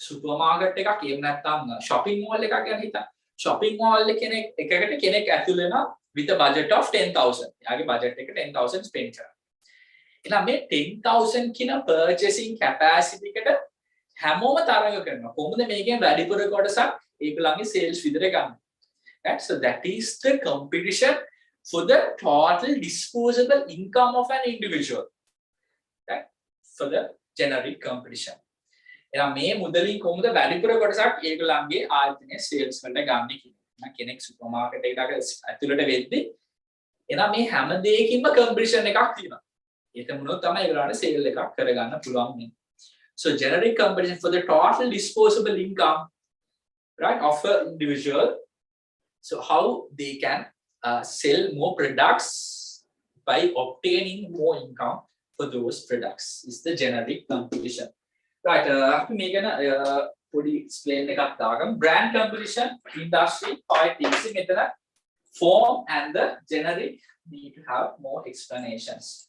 සුපර් මාකට් එකක් එහෙම නැත්නම් shopping mall එකක් ගැන හිතන්න. shopping mall එකකට කෙනෙක් ඇතුල් වෙනවා with a budget of 10,000. එයාගේ budget එක 10,000 spend කරනවා. එහෙනම් මේ 10,000 කියන purchasing capacity එකට හැමෝම තරඟ කරනවා. කොහොමද මේකෙන් වැඩිපුර කොටසක් ඒගොල්ලන්ගේ sales විතර ගන්න. Right? So that is the competition for the total disposable income of an individual, right? For the generic competition. එහෙනම් මේ මුදලින් කොහොමද වැඩිපුර කොටසක් ඒගොල්ලන්ගේ ආයතනයේ sales වලට ගන්න කියන්නේ. කෙනෙක් සුපර් මාකට් එකකට ඇතුළට වෙද්දී එහෙනම් මේ හැම දෙයකින්ම competition එකක් තියෙනවා. ඒක මොනොත් තමයි ඒගොල්ලන්ට sale එකක් කරගන්න පුළුවන් වෙන්නේ. So generic competition for the total disposable income, right, of an individual. So how they can sell more products by obtaining more income for those products is the generic competition. Right, after making a podi explain එකක් දාගමු. Brand competition, industry, five things මෙතන form and the generic need to have more explanations.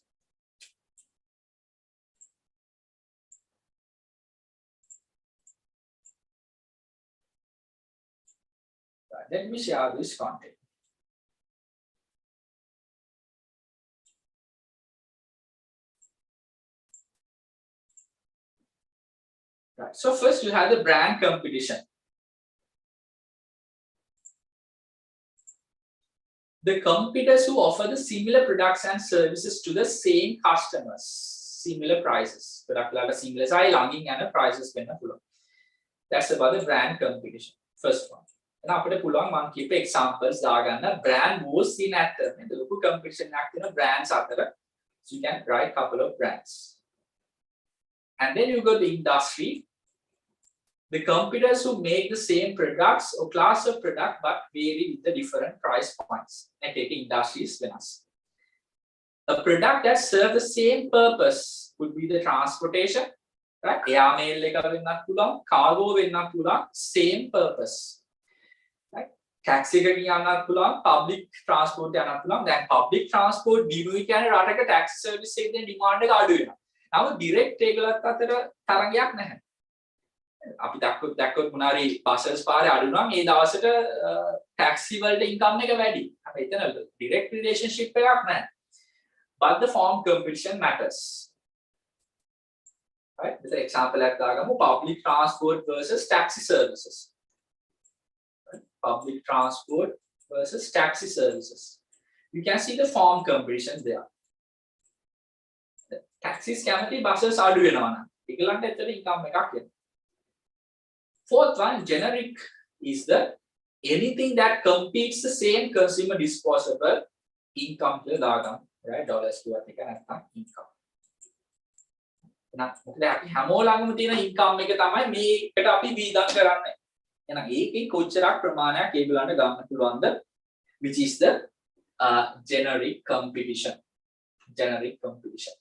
Right, let me share this content. Right. So first you have the brand competition. The competitors who offer the similar products and services to the same customers, similar prices. Product similar size, ළඟින් යන prices වෙන්න පුළුවන්. That's about the brand competition. First one. And අපිට පුළුවන් මම කියපු examples දාගන්න brand wars in ඇත්ත. මේක ලොකු competition එකක් තියෙන brands අතර. So you can write couple of brands. And then you go to industry. The competitors who make the same products or class of product but vary with the different price points. And taking industries වෙනස්. A product that serves the same purpose could be the transportation, right? Air mail එක වෙන්නත් පුළුවන්, cargo වෙන්නත් පුළුවන්, same purpose. Right? Taxi එක යන්නත් පුළුවන්, public transport යන්නත් පුළුවන්. දැන් public transport දිනුයි කියන්නේ රටක taxi service එකේ demand එක අඩු වෙනවා. නමුත් direct ඒගොල්ලත් අතර තරගයක් නැහැ. අපි දැක්කොත් මොනාරි buses පාරේ අඩු නම් ඒ දවසට taxi වලට income එක වැඩි. හැබැයි එතන direct relationship එකක් නැහැ. But the form competition matters. Right? This is an example එකක් දාගමු public transport versus taxi services. Right? Public transport versus taxi services. You can see the form competition there. The taxis කැමති buses අඩු වෙනවා නම් ඒගොල්ලන්ට එතන income එකක් එනවා. Fourth one, generic is the anything that competes the same consumer disposable income කියලා දාගමු. Right? dollars කියවත් එක නැත්නම් income. එහෙනම් මොකද අපි හැමෝලඟම තියෙන income එක තමයි මේකට අපි වීදම් කරන්නේ. එහෙනම් ඒකේ කොච්චරක් ප්‍රමාණයක් ඒගොල්ලන්ට ගන්න පුළුවන්ද? Which is the generic competition. Generic competition.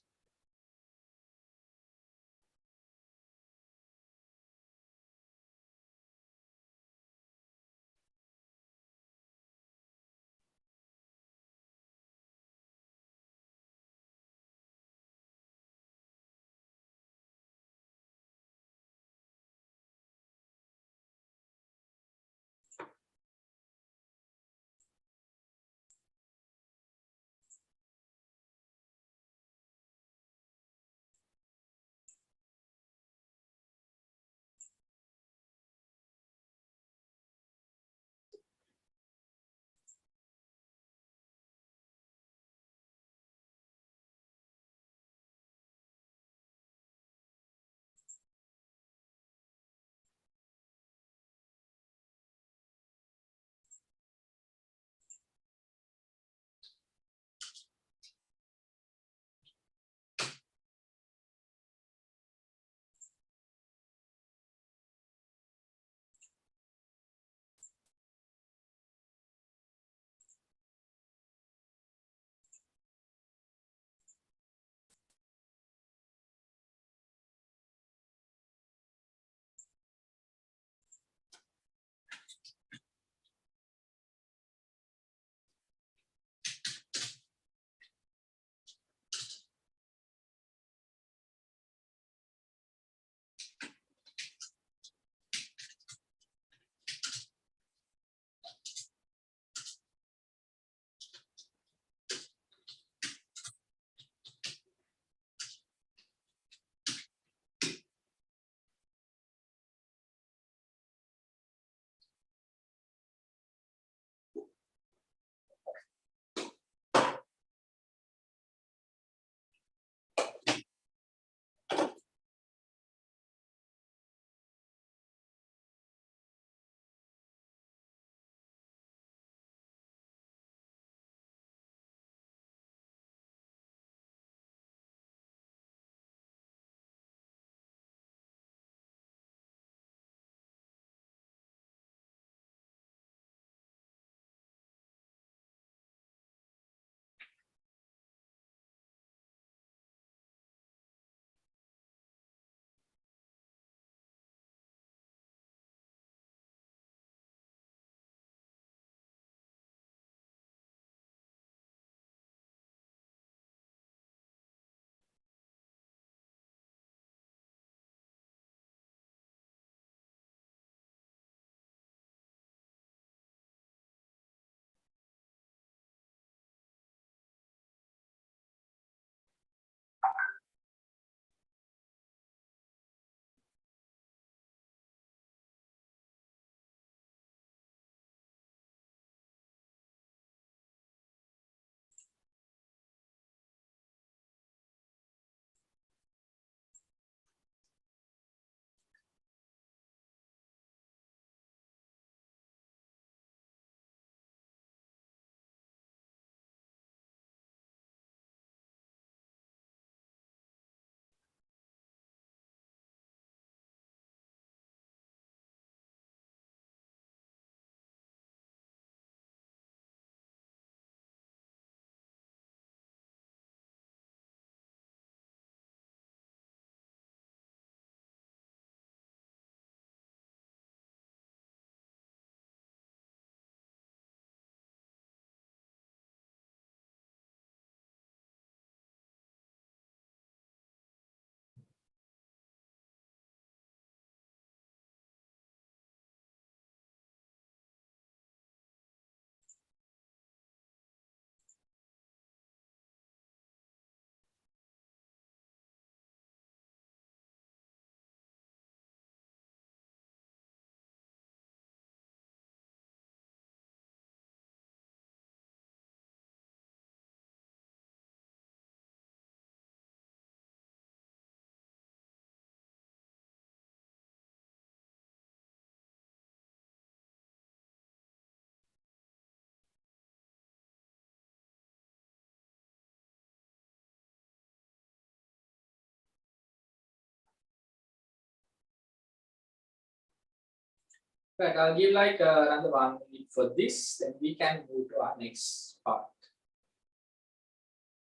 Right, I'll give like another 1 minute for this, then we can move to our next part.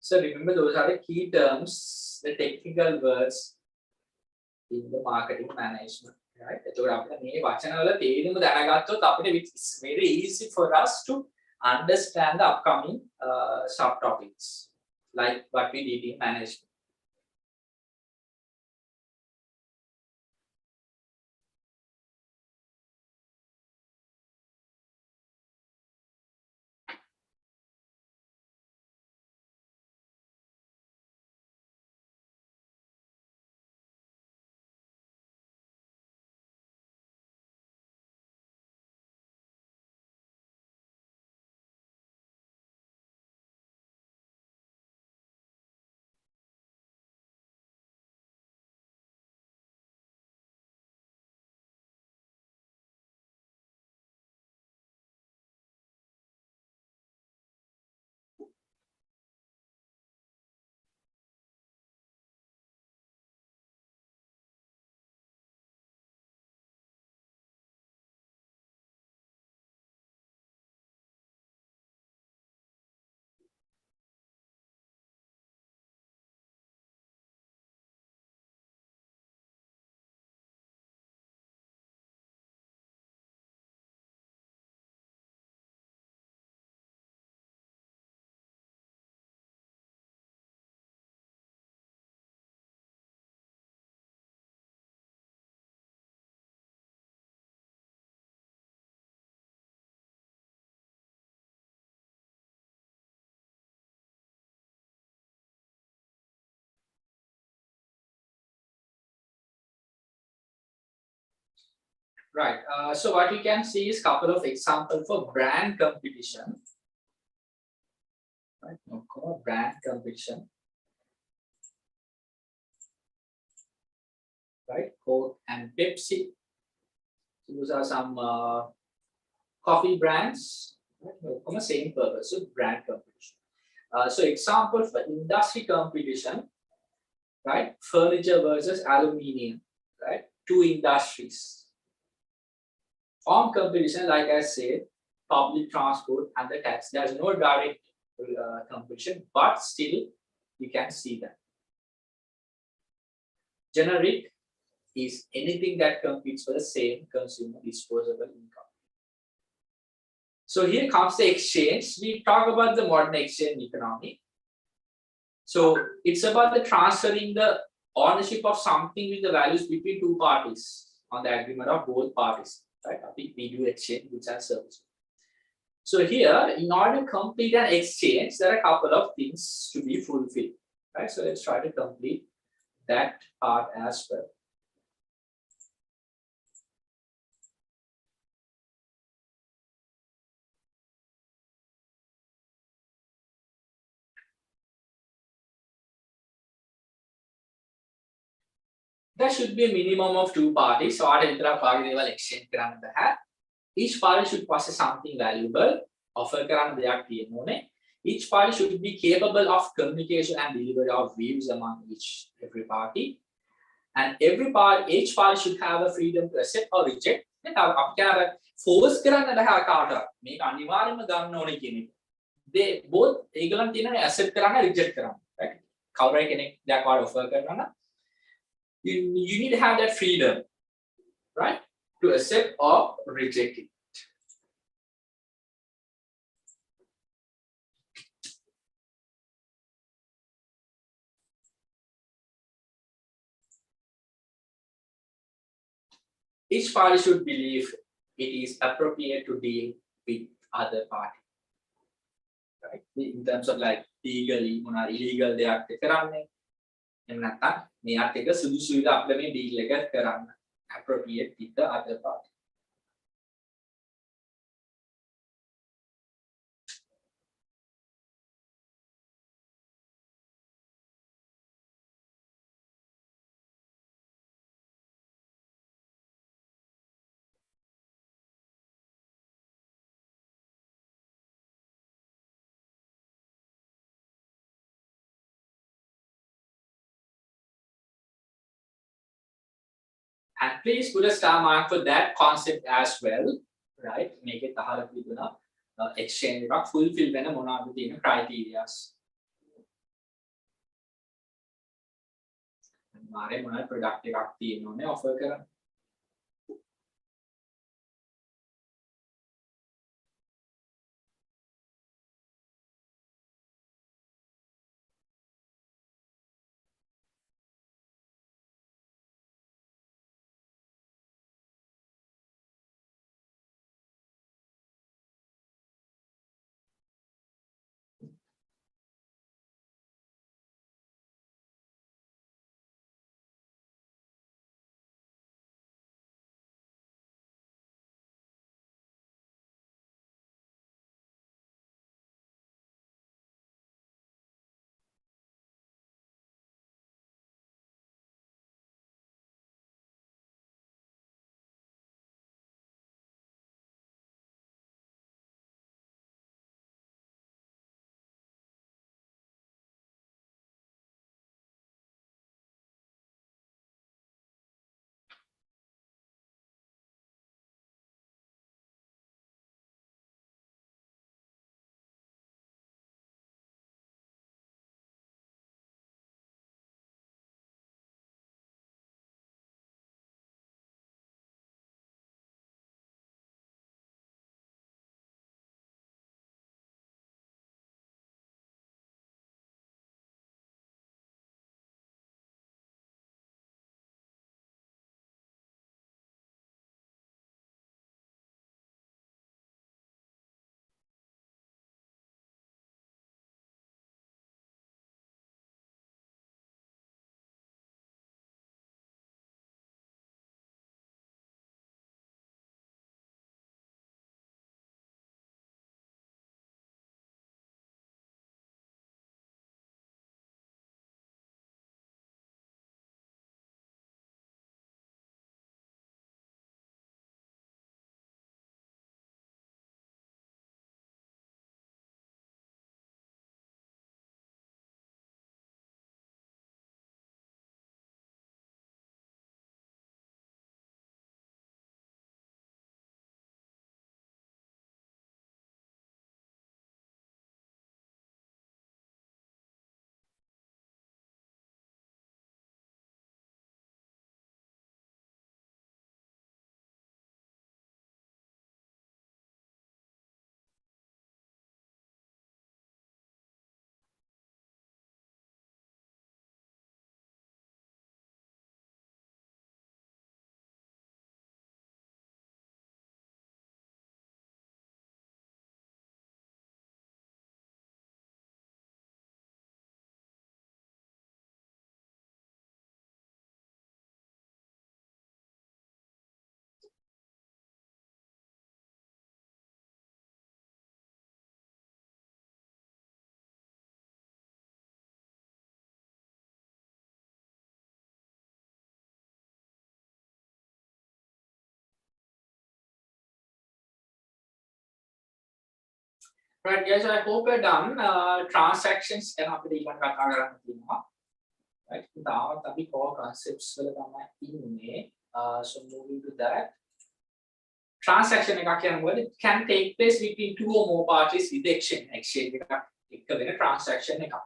So remember, those are the key terms, the technical words in the marketing management. Right? So it's very easy for us to understand the upcoming subtopics, like what we did in management. Right. So what you can see is couple of examples for brand competition. Right. Brand competition. Right. Coke and Pepsi. Those are some coffee brands. Right. From the same purpose. So brand competition. So example for industry competition. Right. Furniture versus aluminium. Right. Two industries. Farm competition, like I said, public transport and the tax. There's no direct competition, but still you can see that. Generic is anything that competes for the same consumer disposable income. So here comes the exchange. We talk about the modern exchange economy. So it's about the transferring the ownership of something with the values between two parties on the agreement of both parties. Right? We do exchange goods and services. So here, in order to complete an exchange, there are a couple of things to be fulfilled. Right? So let's try to complete that part as well. There should be a minimum of two parties. So exchange each party should possess something valuable. Each party should be capable of communication and delivery of views among every party. And each party should have a freedom to accept or reject. Force they both accept and reject. Right? You need to have that freedom, right, to accept or reject it. Each party should believe it is appropriate to deal with other party, right? In terms of like legally, illegal they are appropriate with the other party. And please put a star mark for that concept as well, right? Make it exchange fulfill වෙන මොනවද තියෙන criterias. මාරේ මොනවද product එකක් තියෙන්න ඕනේ offer කරන්න. Right guys, I hope we're done. Transactions ගැන අපිට ඊළඟ කතා කරන්න තියෙනවා. Right. තාමත් අපි core concepts වල තමයි ඉන්නේ. So moving to that. Transaction එකක් කියන්නේ it can take place between two or more parties with exchange. Exchange එකක් එක්ක වෙන transaction එකක්.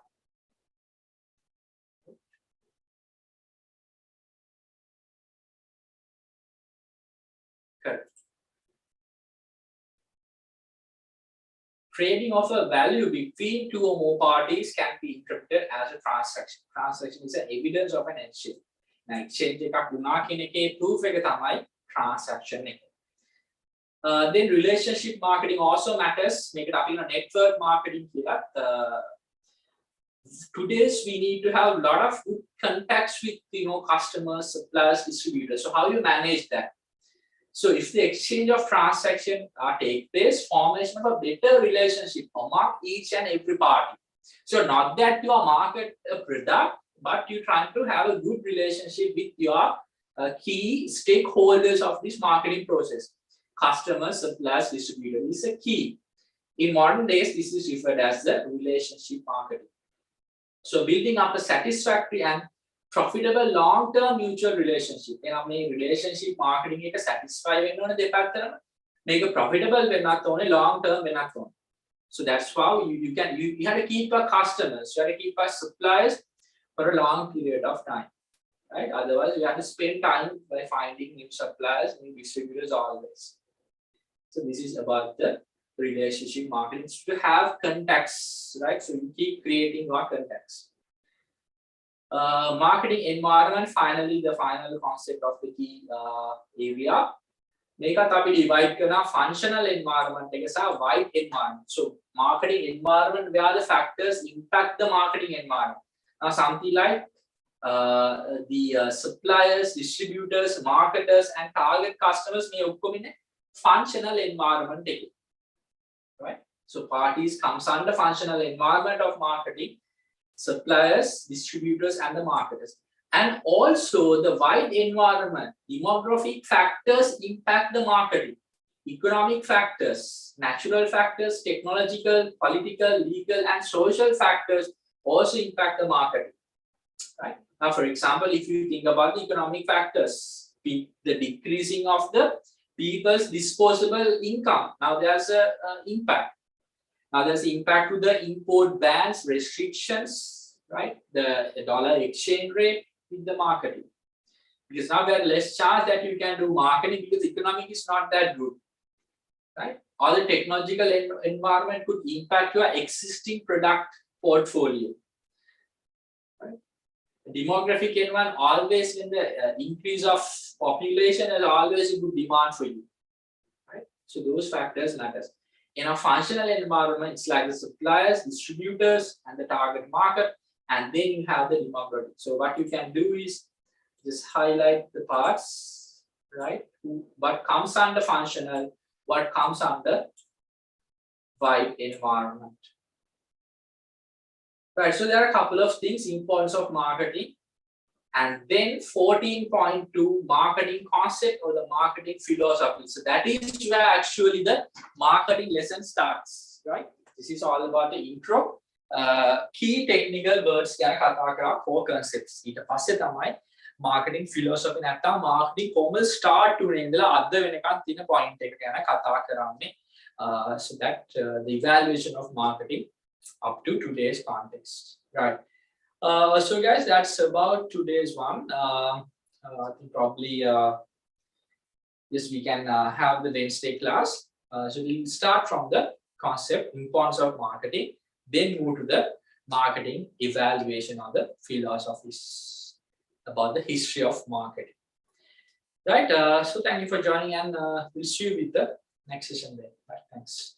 Correct. Trading of a value between two or more parties can be interpreted as a transaction. Transaction is an evidence of an exchange. Now, exchange එකක් වුණා කියන එකේ proof එක තමයි transaction එක. Then relationship marketing also matters. Make it up in a network marketing කියලා. Today's we need to have a lot of good contacts with customers, suppliers, distributors. So how you manage that? So if the exchange of transaction take place, formation of a better relationship among each and every party. So not that you market a product, but you trying to have a good relationship with your key stakeholders of this marketing process. Customers, suppliers, distributors is a key. In modern days, this is referred as the relationship marketing. So building up a satisfactory and profitable long-term mutual relationship. එනම් මේ relationship marketing එක satisfy වෙන්න ඕනේ දෙපැත්තටම. මේක profitable වෙන්නත් ඕනේ, long term වෙන්නත් ඕනේ. So that's how you have to keep our customers, you have to keep our suppliers for a long period of time, right? Otherwise, you have to spend time by finding new suppliers, new distributors always. So this is about the relationship marketing. So to have contacts, right? So you keep creating more contacts. Marketing environment, finally the final concept of the key area. මේකත් අපි divide කරනවා functional environment එක සහ wide environment. So marketing environment, where the factors impact the marketing environment. Now something like the suppliers, distributors, marketers and target customers may ඔක්කොම ඉන්නේ functional environment එකේ. Right? So parties comes under functional environment of marketing, suppliers, distributors and the marketers. And also the wide environment, demographic factors impact the marketing. Economic factors, natural factors, technological, political, legal and social factors also impact the marketing. Right? Now, for example, if you think about the economic factors, the decreasing of the people's disposable income, now there's a impact. Now there's impact to the import bans, restrictions, right? The dollar exchange rate with the marketing, because now there are less chance that you can do marketing because economic is not that good, right? Or the technological environment could impact your existing product portfolio, right? Demographic environment, always when the increase of population is always a good demand for you, right? So those factors matters. In a functional environment, it's like the suppliers, distributors and the target market, and then you have the demographic. So what you can do is just highlight the parts, right? What comes under functional, what comes under wide environment. Right, so there are a couple of things, importance of marketing, and then 14.2 marketing concept or the marketing philosophy. So that is where actually the marketing lesson starts, right? This is all about the intro. Key technical words ගැන කතා කරා, core concepts. ඊට පස්සේ තමයි marketing philosophy නැත්නම් marketing කොහොමද start උනේ ඉඳලා අද වෙනකන් තියෙන point එක ගැන කතා කරන්නේ. So that the evaluation of marketing up to today's context, right? So guys, that's about today's one. I think probably yes, we can have the Wednesday class. So we'll start from the concept, importance of marketing, then move to the marketing evaluation of the philosophies about the history of marketing, right? So thank you for joining, and we'll see you with the next session then. Right, thanks.